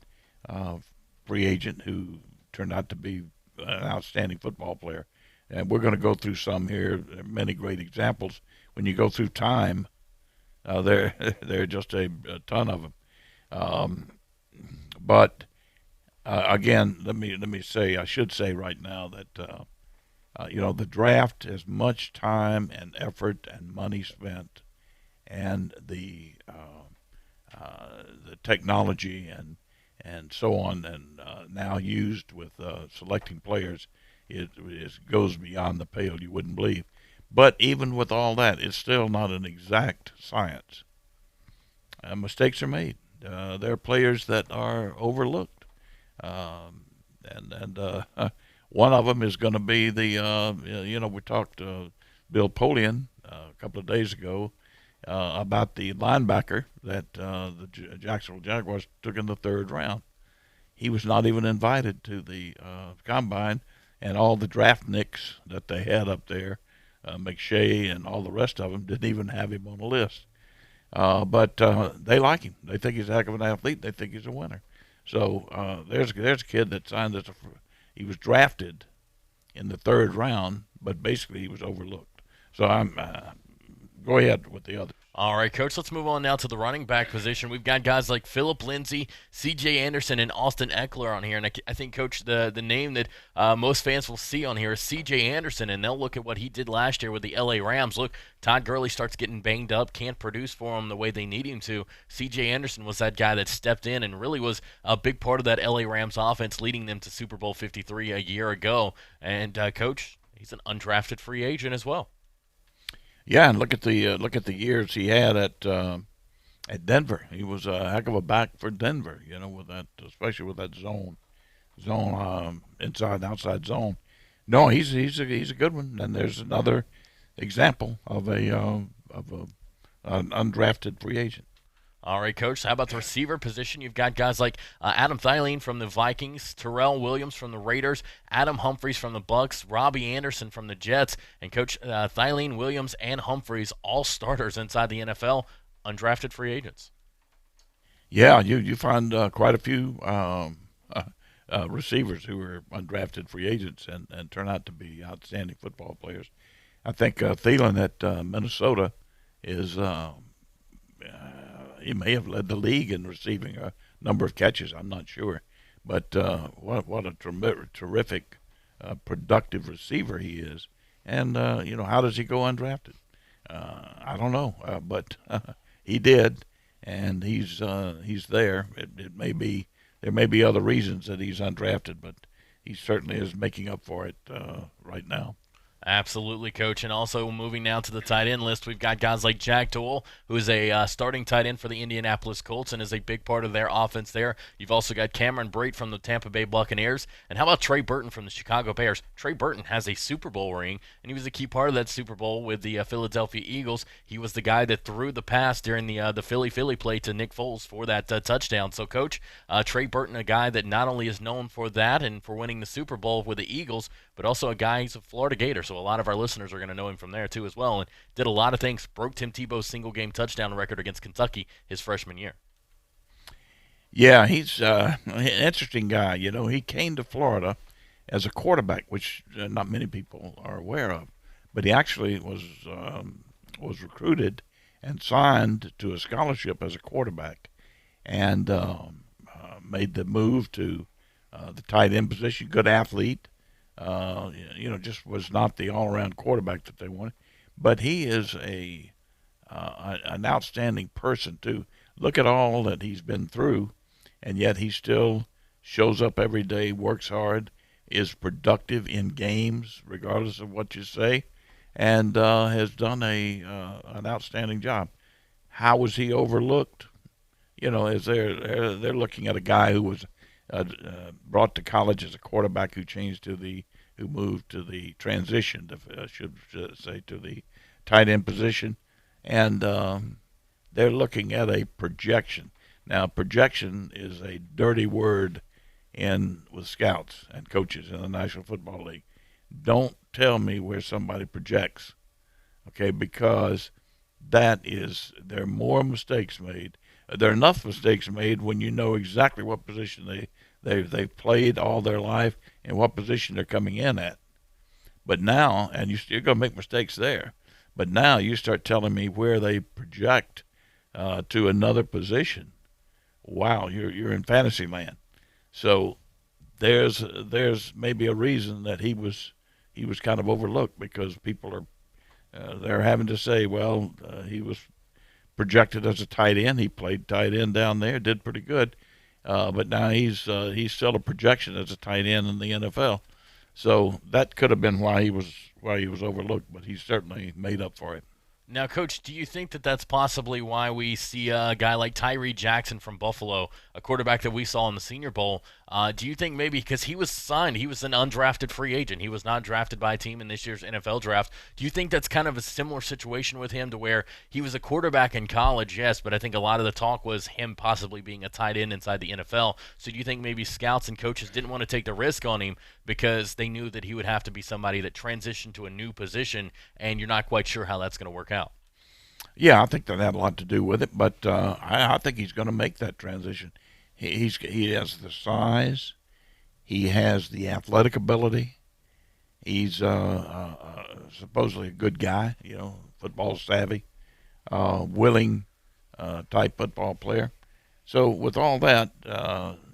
Speaker 9: free agent who turned out to be an outstanding football player. And we're going to go through some here. There are many great examples. When you go through time, there are just a ton of them. But again, let me say, I should say right now that the draft, as much time and effort and money spent, and the technology and so on, and now used with selecting players, it goes beyond the pale you wouldn't believe. But even with all that, it's still not an exact science. Mistakes are made. There are players that are overlooked, and one of them is going to be we talked to Bill Polian a couple of days ago about the linebacker that the Jacksonville Jaguars took in the third round. He was not even invited to the combine, and all the draft nicks that they had up there, McShay and all the rest of them, didn't even have him on the list. But they like him. They think he's a heck of an athlete. They think he's a winner. So there's a kid that signed he was drafted in the third round, but basically he was overlooked. So go ahead with the others.
Speaker 7: All right, Coach, let's move on now to the running back position. We've got guys like Phillip Lindsay, C.J. Anderson, and Austin Eckler on here. And I think, Coach, the name that most fans will see on here is C.J. Anderson, and they'll look at what he did last year with the L.A. Rams. Look, Todd Gurley starts getting banged up, can't produce for him the way they need him to. C.J. Anderson was that guy that stepped in and really was a big part of that L.A. Rams offense, leading them to Super Bowl 53 a year ago. And, Coach, he's an undrafted free agent as well.
Speaker 9: Yeah, and look at the years he had at Denver. He was a heck of a back for Denver, with that, especially with that zone, inside and outside zone. No, he's a good one. And there's another example of an undrafted free agent.
Speaker 7: All right, Coach, how about the receiver position? You've got guys like Adam Thielen from the Vikings, Terrell Williams from the Raiders, Adam Humphries from the Bucks, Robbie Anderson from the Jets, and Coach Thielen, Williams, and Humphries, all starters inside the NFL, undrafted free agents.
Speaker 9: Yeah, you find quite a few receivers who are undrafted free agents and turn out to be outstanding football players. I think Thielen at Minnesota is he may have led the league in receiving a number of catches. I'm not sure, but what a terrific, productive receiver he is. And how does he go undrafted? I don't know, but he did, and he's there. It may be there may be other reasons that he's undrafted, but he certainly is making up for it right now.
Speaker 7: Absolutely, Coach. And also moving now to the tight end list, we've got guys like Jack Doyle, who is a starting tight end for the Indianapolis Colts and is a big part of their offense there. You've also got Cameron Brate from the Tampa Bay Buccaneers. And how about Trey Burton from the Chicago Bears? Trey Burton has a Super Bowl ring, and he was a key part of that Super Bowl with the Philadelphia Eagles. He was the guy that threw the pass during the Philly play to Nick Foles for that touchdown. So, Coach, Trey Burton, a guy that not only is known for that and for winning the Super Bowl with the Eagles, but also a guy, he's a Florida Gator, so a lot of our listeners are going to know him from there too as well, and did a lot of things. Broke Tim Tebow's single-game touchdown record against Kentucky his freshman year.
Speaker 9: Yeah, he's an interesting guy. He came to Florida as a quarterback, which not many people are aware of, but he actually was recruited and signed to a scholarship as a quarterback, and made the move to the tight end position. Good athlete. Just was not the all-around quarterback that they wanted. But he is a an outstanding person too. Look at all that he's been through, and yet he still shows up every day, works hard, is productive in games, regardless of what you say, and has done an outstanding job. How was he overlooked? You know, as they're looking at a guy who was brought to college as a quarterback who moved to the transition, should say, to the tight end position, and they're looking at a projection. Now, projection is a dirty word with scouts and coaches in the National Football League. Don't tell me where somebody projects, okay? Because there are more mistakes made. There are enough mistakes made when you know exactly what position they've played all their life and what position they're coming in at. But now, and you're going to make mistakes there, but now you start telling me where they project to another position. Wow, you're in fantasy land. So there's maybe a reason that he was kind of overlooked, because people are they're having to say, well, he was projected as a tight end. He played tight end down there, did pretty good, but now he's still a projection as a tight end in the NFL. So that could have been why he was overlooked, but he certainly made up for it.
Speaker 7: Now, Coach, do you think that that's possibly why we see a guy like Tyree Jackson from Buffalo, a quarterback that we saw in the Senior Bowl? Do you think maybe because he was signed, he was an undrafted free agent, he was not drafted by a team in this year's NFL draft, do you think that's kind of a similar situation with him, to where he was a quarterback in college, yes, but I think a lot of the talk was him possibly being a tight end inside the NFL? So do you think maybe scouts and coaches didn't want to take the risk on him because they knew that he would have to be somebody that transitioned to a new position, and you're not quite sure how that's going to work out?
Speaker 9: Yeah, I think that had a lot to do with it, but I think he's going to make that transition. He has the size, he has the athletic ability, he's supposedly a good guy, football savvy, willing type football player. So with all that,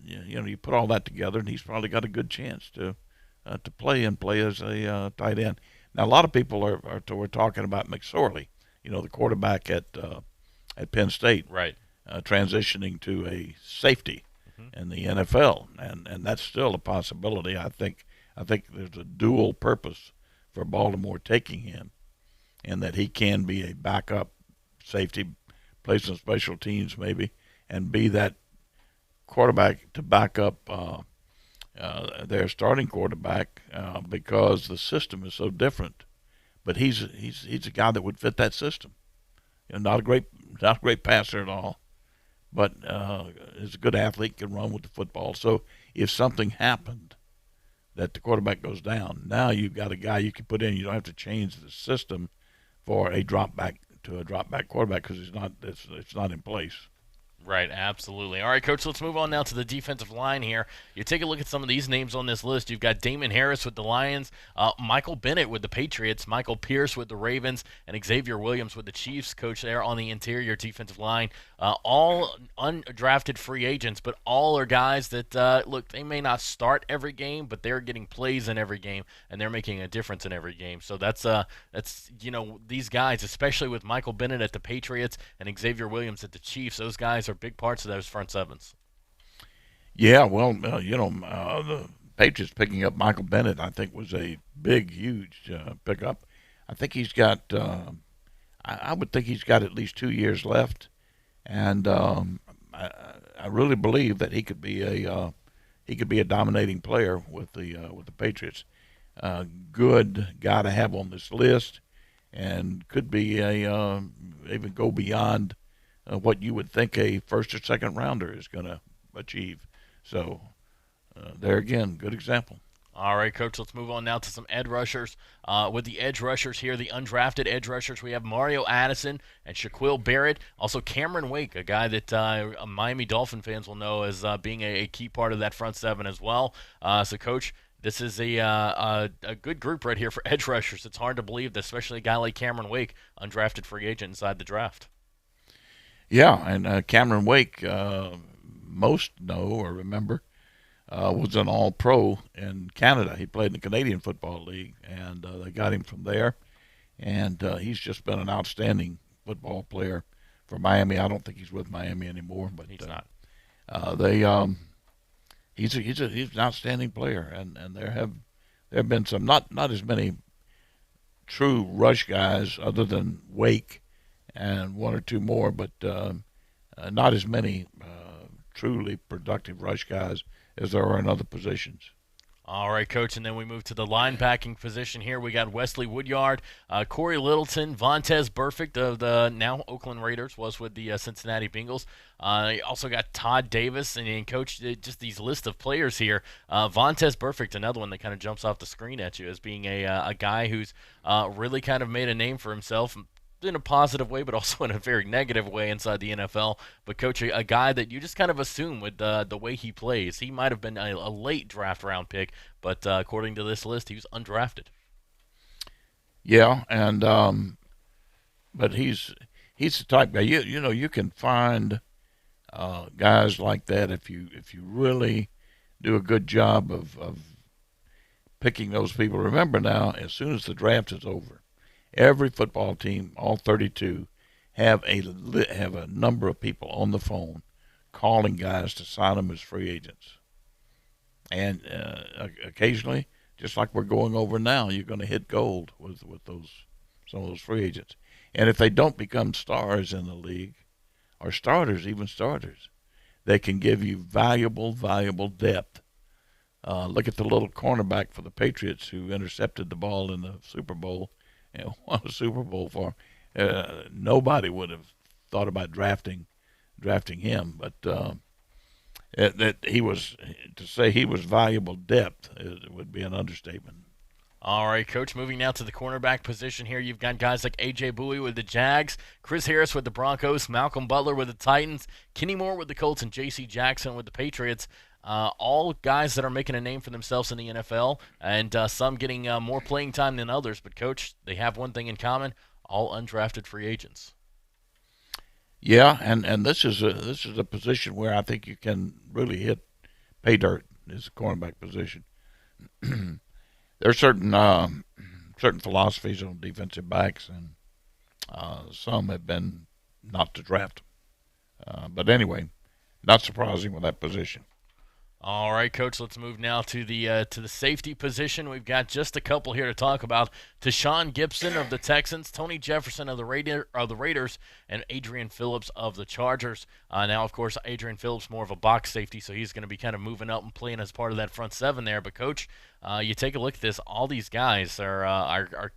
Speaker 9: you put all that together, and he's probably got a good chance to play as a tight end. Now, a lot of people we're talking about McSorley, the quarterback at Penn State,
Speaker 7: right?
Speaker 9: Transitioning to a safety in the NFL, and that's still a possibility. I think there's a dual purpose for Baltimore taking him, and that he can be a backup safety, play some special teams maybe, and be that quarterback to back up their starting quarterback because the system is so different. But he's a guy that would fit that system. Not a great passer at all, but is a good athlete, can run with the football. So if something happened that the quarterback goes down, now you've got a guy you can put in. You don't have to change the system for a drop back quarterback, because it's not in place.
Speaker 7: Right, absolutely. All right, Coach, let's move on now to the defensive line here. You take a look at some of these names on this list. You've got Damon Harris with the Lions, Michael Bennett with the Patriots, Michael Pierce with the Ravens, and Xavier Williams with the Chiefs. Coach, there on the interior defensive line. All undrafted free agents, but all are guys that, look, they may not start every game, but they're getting plays in every game, and they're making a difference in every game. So that's these guys, especially with Michael Bennett at the Patriots and Xavier Williams at the Chiefs, those guys are big parts of those front sevens. Yeah,
Speaker 9: well, the Patriots picking up Michael Bennett, I think, was a big, huge pickup. I think he's got, I would think he's got at least 2 years left, and I really believe that he could be a dominating player with the Patriots. Good guy to have on this list, and could be even go beyond what you would think a first or second rounder is going to achieve. So there again, good example.
Speaker 7: All right, Coach, let's move on now to some edge rushers. With the edge rushers here, the undrafted edge rushers, we have Mario Addison and Shaquille Barrett. Also Cameron Wake, a guy that Miami Dolphin fans will know as being a key part of that front seven as well. So, Coach, this is a good group right here for edge rushers. It's hard to believe that, especially a guy like Cameron Wake, undrafted free agent inside the draft.
Speaker 9: Yeah, and Cameron Wake, most know or remember, was an All-Pro in Canada. He played in the Canadian Football League, and they got him from there. And he's just been an outstanding football player for Miami. I don't think he's with Miami anymore, but
Speaker 7: he's not.
Speaker 9: He's an outstanding player, and there have been some not as many true rush guys other than Wake and one or two more, but not as many truly productive rush guys as there are in other positions.
Speaker 7: All right, Coach, and then we move to the linebacking position here. We got Wesley Woodyard, Corey Littleton, Vontaze Burfict of the now Oakland Raiders, was with the Cincinnati Bengals. You also got Todd Davis, and Coach, just these list of players here. Vontaze Burfict, another one that kind of jumps off the screen at you as being a guy who's really kind of made a name for himself in a positive way, but also in a very negative way inside the NFL. But, Coach, a guy that you just kind of assume with the way he plays, he might have been a late draft round pick, but according to this list, he was undrafted.
Speaker 9: Yeah, and but he's the type guy. You can find guys like that if you really do a good job of picking those people. Remember now, as soon as the draft is over, every football team, all 32, have a number of people on the phone calling guys to sign them as free agents. And occasionally, just like we're going over now, you're going to hit gold with some of those free agents. And if they don't become stars in the league, or even starters, they can give you valuable depth. Look at the little cornerback for the Patriots who intercepted the ball in the Super Bowl and won a Super Bowl for him. Nobody would have thought about drafting him, but that he was, to say he was valuable depth, it would be an understatement.
Speaker 7: All right, Coach, moving now to the cornerback position here. You've got guys like A.J. Bowie with the Jags, Chris Harris with the Broncos, Malcolm Butler with the Titans, Kenny Moore with the Colts, and J.C. Jackson with the Patriots. All guys that are making a name for themselves in the NFL, and some getting more playing time than others. But, Coach, they have one thing in common: all undrafted free agents.
Speaker 9: Yeah, and this is a position where I think you can really hit pay dirt. Is the cornerback position. There are certain philosophies on defensive backs, and some have been not to draft. But anyway, not surprising with that position.
Speaker 7: All right, Coach, let's move now to the safety position. We've got just a couple here to talk about. Tashawn Gibson of the Texans, Tony Jefferson of the Raiders, and Adrian Phillips of the Chargers. Now, of course, Adrian Phillips more of a box safety, so he's going to be kind of moving up and playing as part of that front seven there. But, Coach, you take a look at this. All these guys are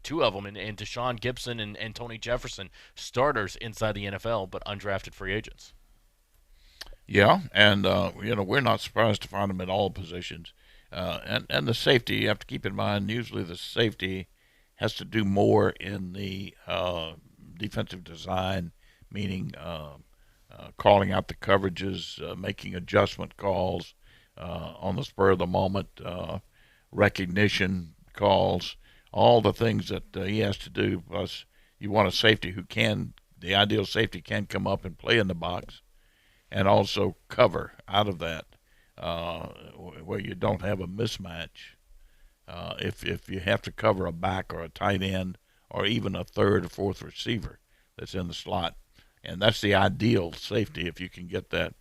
Speaker 7: two of them, and Tashawn Gibson and Tony Jefferson, starters inside the NFL, but undrafted free agents.
Speaker 9: Yeah, and we're not surprised to find them in all positions. And the safety, you have to keep in mind, usually the safety has to do more in the defensive design, meaning calling out the coverages, making adjustment calls on the spur of the moment, recognition calls, all the things that he has to do. Plus, you want a safety the ideal safety can come up and play in the box, and also cover out of that, where you don't have a mismatch. If you have to cover a back or a tight end or even a third or fourth receiver that's in the slot, and that's the ideal safety if you can get that.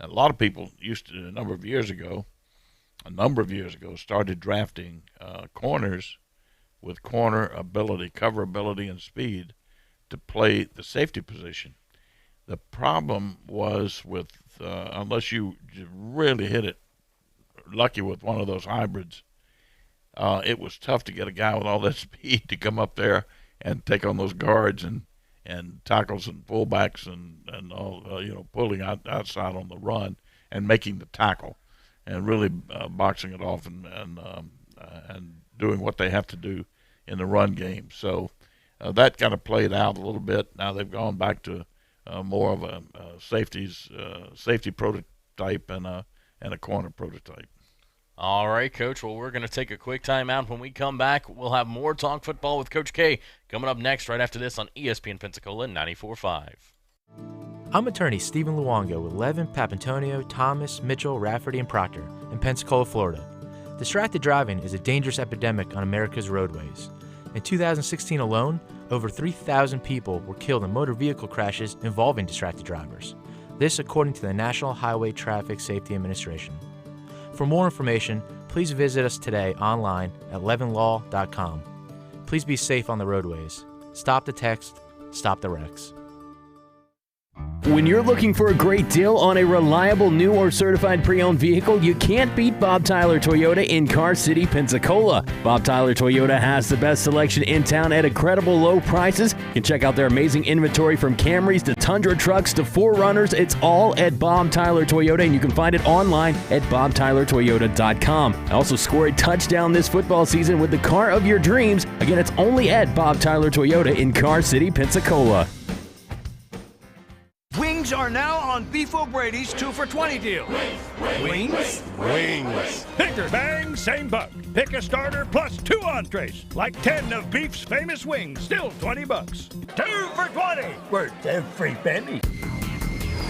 Speaker 9: And a lot of people used to, a number of years ago, started drafting corners with corner ability, cover ability, and speed to play the safety position. The problem was with, unless you really hit it lucky with one of those hybrids, it was tough to get a guy with all that speed to come up there and take on those guards and tackles and fullbacks and all, pulling outside on the run and making the tackle and really boxing it off and doing what they have to do in the run game. So that kind of played out a little bit. Now they've gone back to more of a safety prototype and a corner prototype.
Speaker 7: All right, Coach. Well, we're going to take a quick timeout. When we come back, we'll have more Talk Football with Coach K coming up next right after this on ESPN Pensacola 94.5.
Speaker 10: I'm attorney Stephen Luongo with Levin, Papantonio, Thomas, Mitchell, Rafferty, and Proctor in Pensacola, Florida. Distracted driving is a dangerous epidemic on America's roadways. In 2016 alone, over 3,000 people were killed in motor vehicle crashes involving distracted drivers. This according to the National Highway Traffic Safety Administration. For more information, please visit us today online at levinlaw.com. Please be safe on the roadways. Stop the text, stop the wrecks.
Speaker 12: When you're looking for a great deal on a reliable new or certified pre-owned vehicle, you can't beat Bob Tyler Toyota in Car City, Pensacola. Bob Tyler Toyota has the best selection in town at incredible low prices. You can check out their amazing inventory from Camrys to Tundra trucks to 4Runners. It's all at Bob Tyler Toyota, and you can find it online at bobtylertoyota.com. Also score a touchdown this football season with the car of your dreams. Again, it's only at Bob Tyler Toyota in Car City, Pensacola.
Speaker 11: Wings are now on Beef O'Brady's 2 for $20 deal. Wings?
Speaker 13: Wings. Bigger bang, same buck. Pick a starter plus 2 entrees. Like 10 of Beef's famous wings, still $20. 2 for $20. Worth every penny.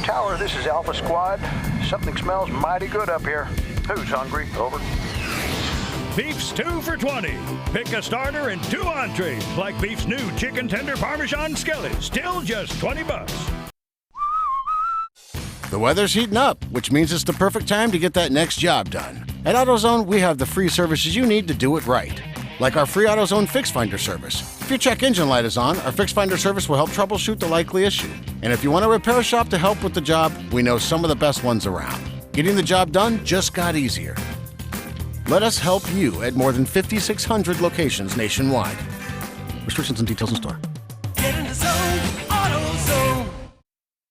Speaker 14: Tower, this is Alpha Squad. Something smells mighty good up here. Who's hungry? Over.
Speaker 13: Beef's 2 for $20. Pick a starter and 2 entrees. Like Beef's new chicken tender Parmesan skillet, still just $20.
Speaker 18: The weather's heating up, which means it's the perfect time to get that next job done. At AutoZone, we have the free services you need to do it right. Like our free AutoZone Fix Finder service. If your check engine light is on, our Fix Finder service will help troubleshoot the likely issue. And if you want a repair shop to help with the job, we know some of the best ones around. Getting the job done just got easier. Let us help you at more than 5,600 locations nationwide. Restrictions and details in store.
Speaker 19: Get in the zone, AutoZone.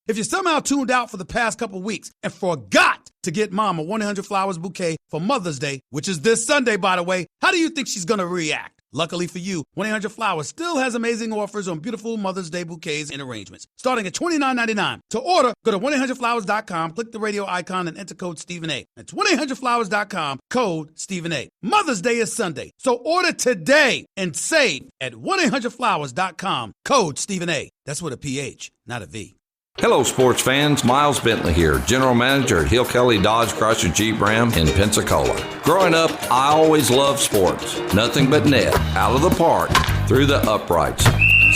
Speaker 20: If you somehow tuned out for the past couple weeks and forgot to get Mom a 1-800-Flowers bouquet for Mother's Day, which is this Sunday, by the way, how do you think she's going to react? Luckily for you, 1-800-Flowers still has amazing offers on beautiful Mother's Day bouquets and arrangements, starting at $29.99. To order, go to 1-800-Flowers.com, click the radio icon, and enter code Stephen A. That's 1-800-Flowers.com, code Stephen A. Mother's Day is Sunday, so order today and save at 1-800-Flowers.com, code Stephen A. That's with a PH, not a V.
Speaker 21: Hello, sports fans. Miles Bentley here, General Manager at Hill Kelly Dodge Chrysler Jeep Ram in Pensacola. Growing up, I always loved sports. Nothing but net, out of the park, through the uprights.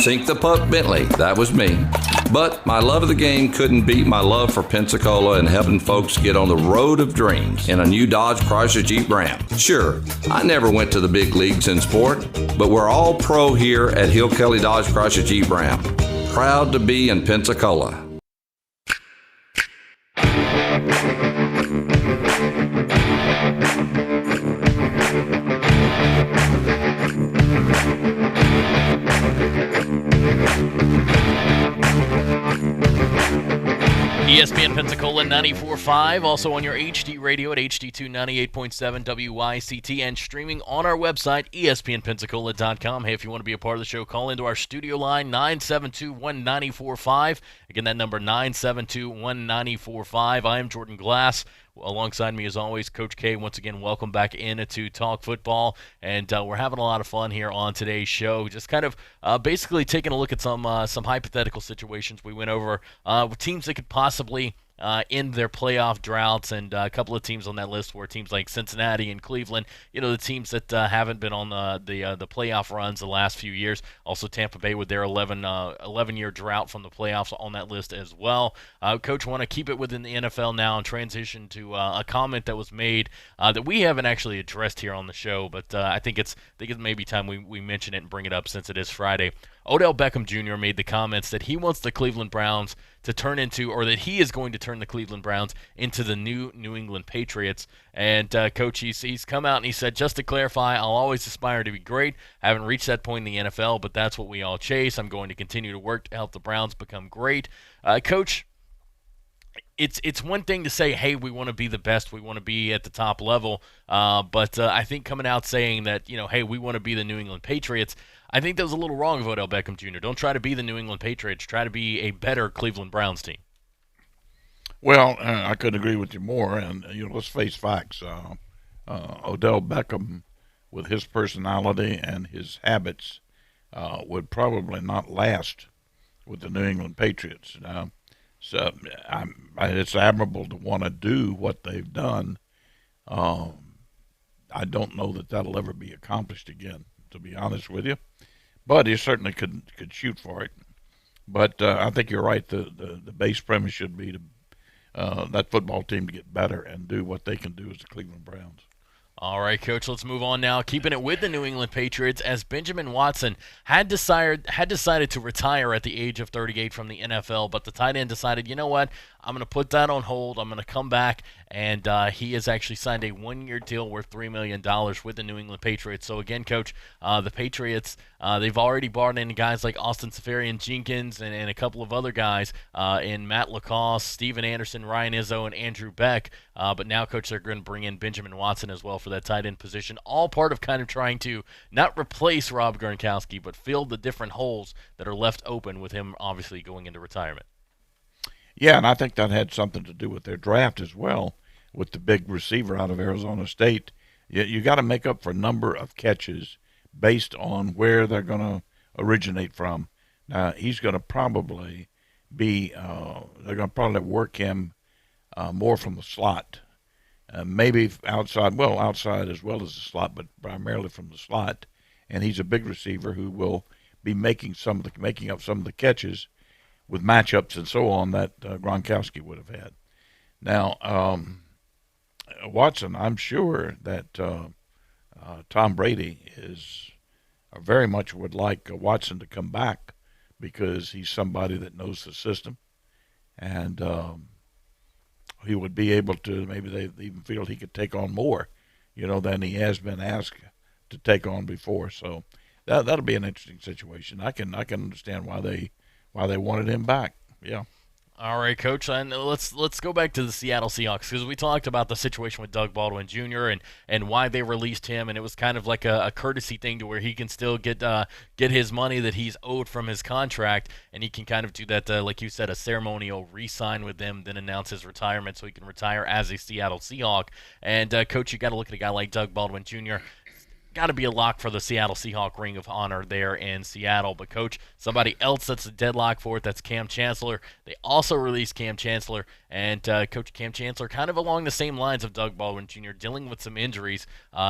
Speaker 21: Sink the puck Bentley, that was me. But my love of the game couldn't beat my love for Pensacola and helping folks get on the road of dreams in a new Dodge Chrysler Jeep Ram. Sure, I never went to the big leagues in sport, but we're all pro here at Hill Kelly Dodge Chrysler Jeep Ram. Proud to be in Pensacola.
Speaker 7: ESPN Pensacola 94.5, also on your HD radio at HD2 98.7 WYCT, and streaming on our website, ESPNpensacola.com. Hey, if you want to be a part of the show, call into our studio line, 972-1945. Again, that number, 972-1945. I am Jordan Glass. Alongside me, as always, Coach K. Once again, welcome back in to Talk Football, and we're having a lot of fun here on today's show. Just kind of basically taking a look at some hypothetical situations. We went over teams that could possibly end their playoff droughts, and a couple of teams on that list were teams like Cincinnati and Cleveland. You know, the teams that haven't been on the playoff runs the last few years. Also, Tampa Bay with their 11-year drought from the playoffs on that list as well. Coach, want to keep it within the NFL now and transition to a comment that was made that we haven't actually addressed here on the show, but I think it's maybe time we mention it and bring it up since it is Friday. Odell Beckham Jr. made the comments that he wants the Cleveland Browns to turn into, or that he is going to turn the Cleveland Browns into the new New England Patriots. And, Coach, he's come out and he said, just to clarify, I'll always aspire to be great. I haven't reached that point in the NFL, but that's what we all chase. I'm going to continue to work to help the Browns become great. Coach, it's one thing to say, hey, we want to be the best, we want to be at the top level, but I think coming out saying that, hey, we want to be the New England Patriots, I think that was a little wrong of Odell Beckham Jr. Don't try to be the New England Patriots. Try to be a better Cleveland Browns team.
Speaker 9: Well, I couldn't agree with you more, and let's face facts. Odell Beckham, with his personality and his habits, would probably not last with the New England Patriots. So it's admirable to want to do what they've done. I don't know that that'll ever be accomplished again, to be honest with you. but he certainly could shoot for it. But I think you're right. The base premise should be to that football team to get better and do what they can do as the Cleveland Browns.
Speaker 7: All right, Coach, let's move on now. Keeping it with the New England Patriots, as Benjamin Watson had decided to retire at the age of 38 from the NFL, but the tight end decided, you know what, I'm going to put that on hold. I'm going to come back, and he has actually signed a one-year deal worth $3 million with the New England Patriots. So again, Coach, the Patriots, they've already brought in guys like Austin Seferian-Jenkins and a couple of other guys in Matt Lacoste, Steven Anderson, Ryan Izzo, and Andrew Beck. But now, Coach, they're going to bring in Benjamin Watson as well for that tight end position, all part of kind of trying to not replace Rob Gronkowski, but fill the different holes that are left open with him obviously going into retirement.
Speaker 9: Yeah, and I think that had something to do with their draft as well, with the big receiver out of Arizona State. You got to make up for a number of catches based on where they're going to originate from. Now, he's going to probably be they're going to probably work him more from the slot. Maybe outside as well as the slot, but primarily from the slot. And he's a big receiver who will be making up some of the catches with matchups and so on that Gronkowski would have had. Now, Watson, I'm sure that Tom Brady very much would like Watson to come back because he's somebody that knows the system, and he would be able to, maybe they even feel he could take on more, than he has been asked to take on before. So that'll be an interesting situation. I can understand why they wanted him back. Yeah.
Speaker 7: All right, Coach, and let's go back to the Seattle Seahawks, because we talked about the situation with Doug Baldwin Jr. and why they released him, and it was kind of like a courtesy thing to where he can still get his money that he's owed from his contract, and he can kind of do that, like you said, a ceremonial re-sign with them, then announce his retirement so he can retire as a Seattle Seahawk. And, Coach, you got to look at a guy like Doug Baldwin Jr., got to be a lock for the Seattle Seahawk Ring of Honor there in Seattle. But, Coach, somebody else that's a deadlock for it, that's Cam Chancellor. They also released Cam Chancellor. And, Coach, Cam Chancellor, kind of along the same lines of Doug Baldwin Jr., dealing with some injuries.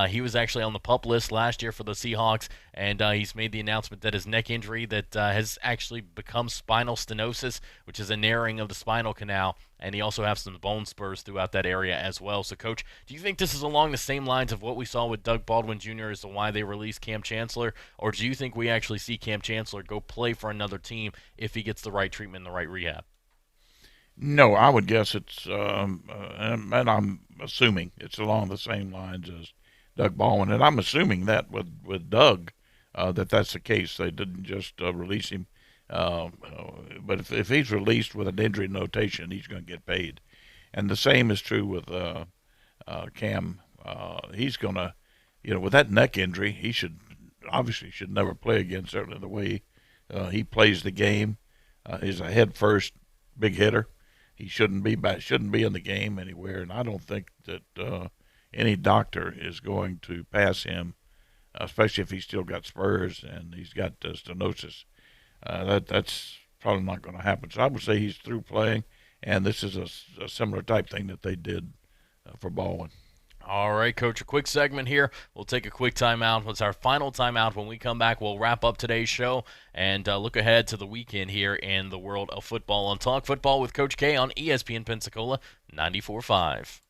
Speaker 7: He was actually on the PUP list last year for the Seahawks, and he's made the announcement that his neck injury that has actually become spinal stenosis, which is a narrowing of the spinal canal, and he also has some bone spurs throughout that area as well. So, Coach, do you think this is along the same lines of what we saw with Doug Baldwin Jr. as to why they released Cam Chancellor, or do you think we actually see Cam Chancellor go play for another team if he gets the right treatment and the right rehab?
Speaker 9: No, I would guess it's, and I'm assuming it's along the same lines as Doug Baldwin, and I'm assuming that with Doug, that's the case. They didn't just release him. But if he's released with an injury notation, he's going to get paid. And the same is true with Cam. He's going to, with that neck injury, he should never play again, certainly the way he plays the game. He's a head-first big hitter. He shouldn't be in the game anywhere, and I don't think that any doctor is going to pass him, especially if he's still got spurs and he's got stenosis. That's probably not going to happen. So I would say he's through playing, and this is a similar type thing that they did for Baldwin.
Speaker 7: All right, Coach, a quick segment here. We'll take a quick timeout. It's our final timeout. When we come back, we'll wrap up today's show and look ahead to the weekend here in the world of football on Talk Football with Coach K on ESPN Pensacola 94.5.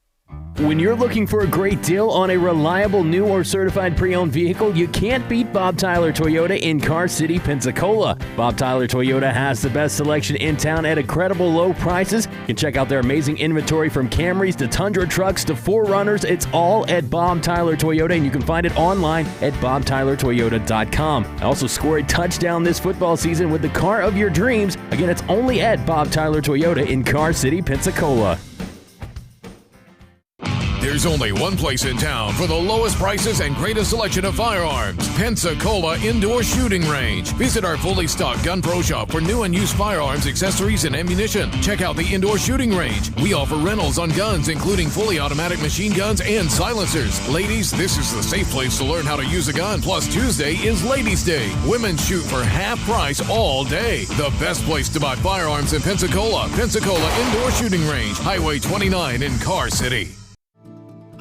Speaker 12: When you're looking for a great deal on a reliable new or certified pre-owned vehicle, you can't beat Bob Tyler Toyota in Car City, Pensacola. Bob Tyler Toyota has the best selection in town at incredible low prices. You can check out their amazing inventory from Camrys to Tundra trucks to 4Runners. It's all at Bob Tyler Toyota, and you can find it online at bobtylertoyota.com. Also score a touchdown this football season with the car of your dreams. Again, it's only at Bob Tyler Toyota in Car City, Pensacola.
Speaker 1: There's only one place in town for the lowest prices and greatest selection of firearms. Pensacola Indoor Shooting Range. Visit our fully stocked Gun Pro Shop for new and used firearms, accessories, and ammunition. Check out the Indoor Shooting Range. We offer rentals on guns, including fully automatic machine guns and silencers. Ladies, this is the safe place to learn how to use a gun. Plus, Tuesday is Ladies' Day. Women shoot for half price all day. The best place to buy firearms in Pensacola. Pensacola Indoor Shooting Range. Highway 29 in Car City.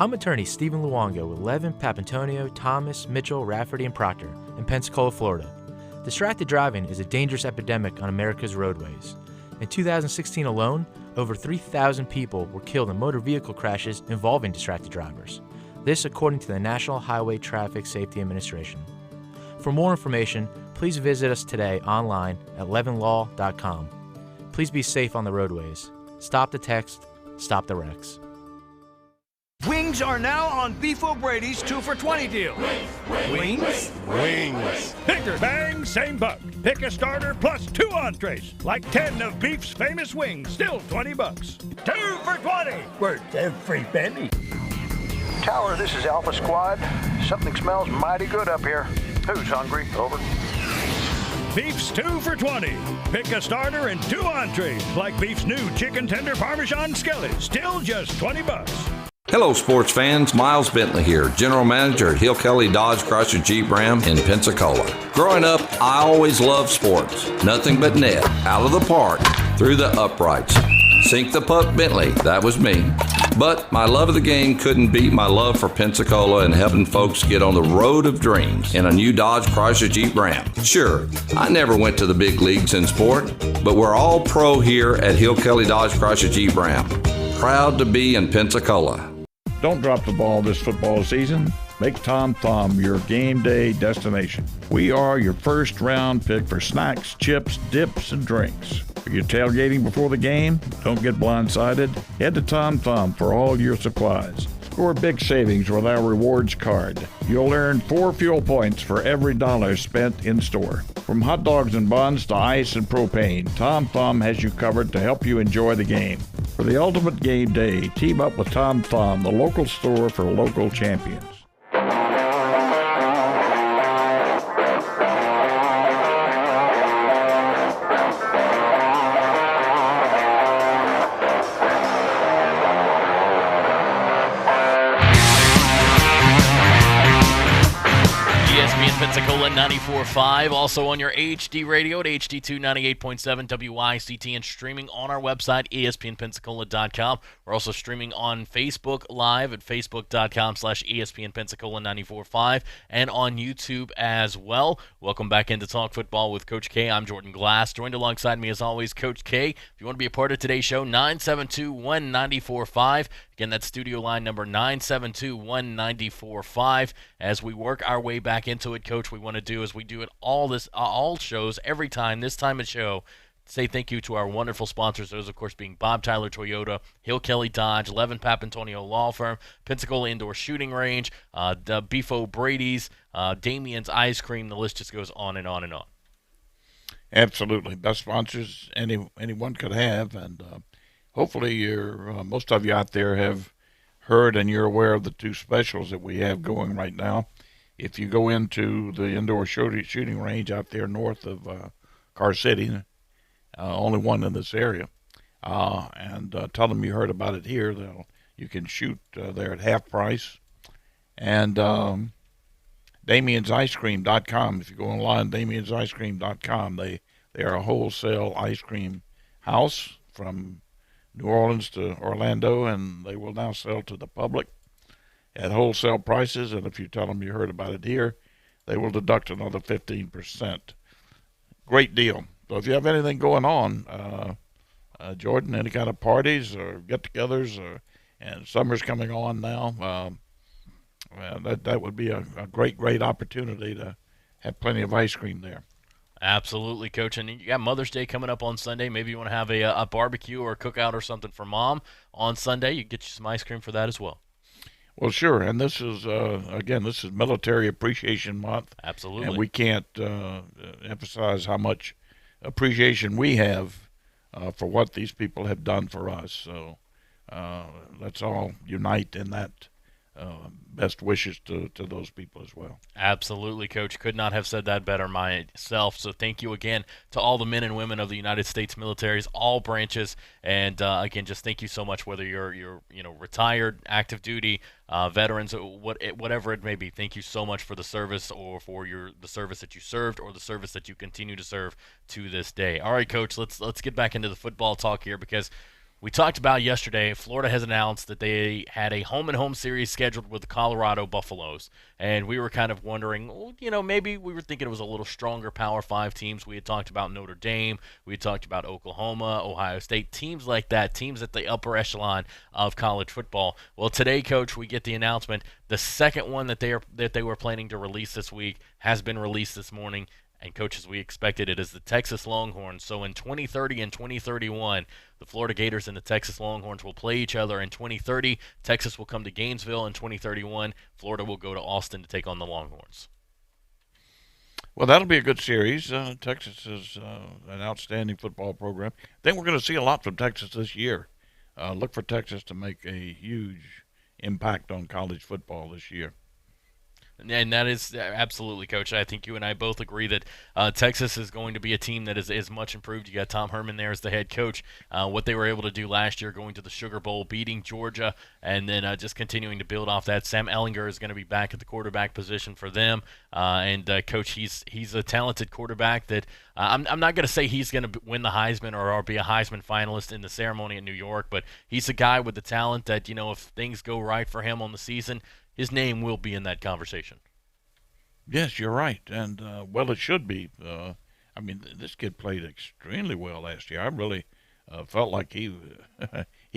Speaker 10: I'm attorney Stephen Luongo with Levin, Papantonio, Thomas, Mitchell, Rafferty, and Proctor in Pensacola, Florida. Distracted driving is a dangerous epidemic on America's roadways. In 2016 alone, over 3,000 people were killed in motor vehicle crashes involving distracted drivers. This according to the National Highway Traffic Safety Administration. For more information, please visit us today online at levinlaw.com. Please be safe on the roadways. Stop the text, stop the wrecks.
Speaker 11: Wings are now on Beef O'Brady's 2 for $20 deal. Wings?
Speaker 13: Wings. Bigger bang, same buck. Pick a starter plus 2 entrees. Like 10 of Beef's famous wings, still $20. 2 for $20. Worth every penny.
Speaker 14: Tower, this is Alpha Squad. Something smells mighty good up here. Who's hungry? Over.
Speaker 13: Beef's 2 for $20. Pick a starter and 2 entrees. Like Beef's new chicken tender Parmesan skillet, still just $20.
Speaker 21: Hello, sports fans. Miles Bentley here, General Manager at Hill Kelly Dodge Chrysler Jeep Ram in Pensacola. Growing up, I always loved sports. Nothing but net, out of the park, through the uprights. Sink the puck, Bentley. That was me. But my love of the game couldn't beat my love for Pensacola and helping folks get on the road of dreams in a new Dodge Chrysler Jeep Ram. Sure, I never went to the big leagues in sport, but we're all pro here at Hill Kelly Dodge Chrysler Jeep Ram. Proud to be in Pensacola.
Speaker 9: Don't drop the ball this football season. Make Tom Thumb your game day destination. We are your first round pick for snacks, chips, dips, and drinks. Are you tailgating before the game? Don't get blindsided. Head to Tom Thumb for all your supplies. Score big savings with our rewards card. You'll earn 4 fuel points for every dollar spent in store. From hot dogs and buns to ice and propane, Tom Thumb has you covered to help you enjoy the game. For the ultimate game day, team up with Tom Thumb, the local store for local champions.
Speaker 7: Pensacola 94.5, also on your HD radio at HD2 98.7 WYCT, and streaming on our website, ESPNpensacola.com. We're also streaming on Facebook Live at facebook.com/ESPNpensacola945 and on YouTube as well. Welcome back into Talk Football with Coach K. I'm Jordan Glass. Joined alongside me as always, Coach K. If you want to be a part of today's show, 972-1945. Again, that's studio line number 972-1945. As we work our way back into it, Coach, we want to do as we do it all shows, every time, this time of show, say thank you to our wonderful sponsors, those, of course, being Bob Tyler Toyota, Hill Kelly Dodge, Levin Papantonio Law Firm, Pensacola Indoor Shooting Range, the Beef O'Brady's, Damien's Ice Cream. The list just goes on and on and on.
Speaker 9: Absolutely. Best sponsors anyone could have, and hopefully most of you out there have heard and you're aware of the 2 specials that we have going right now. If you go into the indoor shooting range out there north of Car City, only one in this area, and tell them you heard about it here, you can shoot there at half price. And Damien'sIceCream.com, if you go online, Damien'sIceCream.com, they are a wholesale ice cream house from New Orleans to Orlando, and they will now sell to the public at wholesale prices, and if you tell them you heard about it here, they will deduct another 15%. Great deal. So if you have anything going on, Jordan, any kind of parties or get-togethers, and summer's coming on now, that would be a great opportunity to have plenty of ice cream there.
Speaker 7: Absolutely, Coach. And you got Mother's Day coming up on Sunday. Maybe you want to have a barbecue or a cookout or something for Mom on Sunday. You get you some ice cream for that as well.
Speaker 9: Well, sure, and this is, again, this is Military Appreciation Month.
Speaker 7: Absolutely.
Speaker 9: And we can't emphasize how much appreciation we have for what these people have done for us. So let's all unite in that. Best wishes to those people as well.
Speaker 7: Absolutely, Coach. Could not have said that better myself. So thank you again to all the men and women of the United States militaries, all branches, and again, just thank you so much. Whether you're retired, active duty, veterans, whatever it may be, thank you so much for the service, or for the service that you served, or the service that you continue to serve to this day. All right, Coach. Let's get back into the football talk here, because We talked about yesterday, Florida has announced that they had a home-and-home series scheduled with the Colorado Buffaloes. And we were kind of wondering, well, maybe we were thinking it was a little stronger Power 5 teams. We had talked about Notre Dame. We had talked about Oklahoma, Ohio State, teams like that, teams at the upper echelon of college football. Well, today, Coach, we get the announcement. The second one that they were planning to release this week has been released this morning. And, Coach, as we expected, it is the Texas Longhorns. So in 2030 and 2031, the Florida Gators and the Texas Longhorns will play each other. In 2030, Texas will come to Gainesville. In 2031, Florida will go to Austin to take on the Longhorns.
Speaker 9: Well, that'll be a good series. Texas is an outstanding football program. I think we're going to see a lot from Texas this year. Look for Texas to make a huge impact on college football this year.
Speaker 7: And that is absolutely, Coach. I think you and I both agree that Texas is going to be a team that is much improved. You got Tom Herman there as the head coach. What they were able to do last year, going to the Sugar Bowl, beating Georgia, and then just continuing to build off that. Sam Ehlinger is going to be back at the quarterback position for them. Coach, he's a talented quarterback that I'm not going to say he's going to win the Heisman or be a Heisman finalist in the ceremony in New York, but he's a guy with the talent that, if things go right for him on the season, his name will be in that conversation.
Speaker 9: Yes, you're right, and well, it should be. This kid played extremely well last year. I really felt like he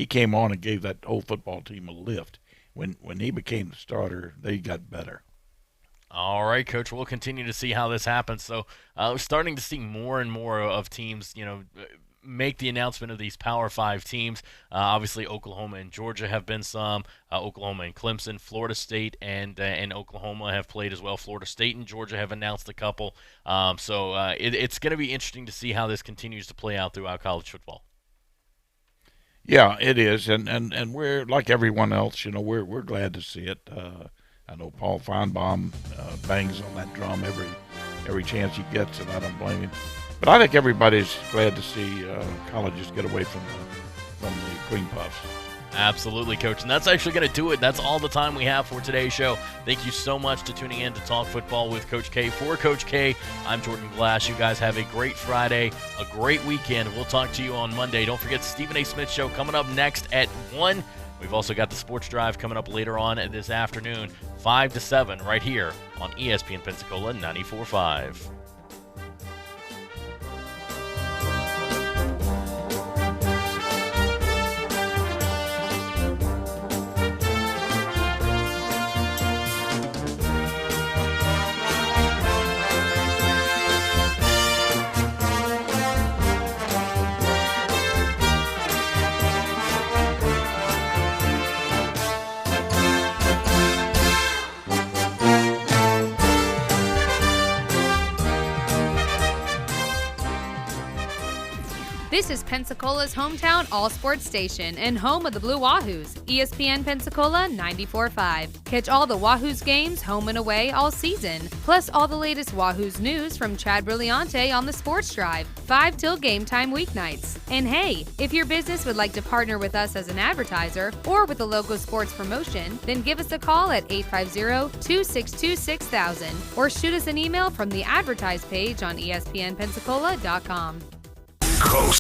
Speaker 9: came on and gave that whole football team a lift. When he became the starter, they got better.
Speaker 7: All right, Coach, we'll continue to see how this happens. So we're starting to see more and more of teams, make the announcement of these Power 5 teams. Obviously, Oklahoma and Georgia have been some. Oklahoma and Clemson, Florida State and Oklahoma have played as well. Florida State and Georgia have announced a couple. It's going to be interesting to see how this continues to play out throughout college football.
Speaker 9: Yeah, it is, and we're like everyone else. We're glad to see it. I know Paul Feinbaum bangs on that drum every chance he gets, and I don't blame him. But I think everybody's glad to see colleges get away from the cream puffs.
Speaker 7: Absolutely, Coach. And that's actually going to do it. That's all the time we have for today's show. Thank you so much for tuning in to Talk Football with Coach K. For Coach K, I'm Jordan Glass. You guys have a great Friday, a great weekend. We'll talk to you on Monday. Don't forget Stephen A. Smith Show coming up next at 1. We've also got the Sports Drive coming up later on this afternoon, 5 to 7, right here on ESPN Pensacola 94.5.
Speaker 5: This is Pensacola's hometown all-sports station and home of the Blue Wahoos, ESPN Pensacola 94.5. Catch all the Wahoos games home and away all season, plus all the latest Wahoos news from Chad Brillante on the Sports Drive, 5 till game time weeknights. And hey, if your business would like to partner with us as an advertiser or with a local sports promotion, then give us a call at 850-262-6000 or shoot us an email from the advertise page on ESPNpensacola.com.
Speaker 1: Coast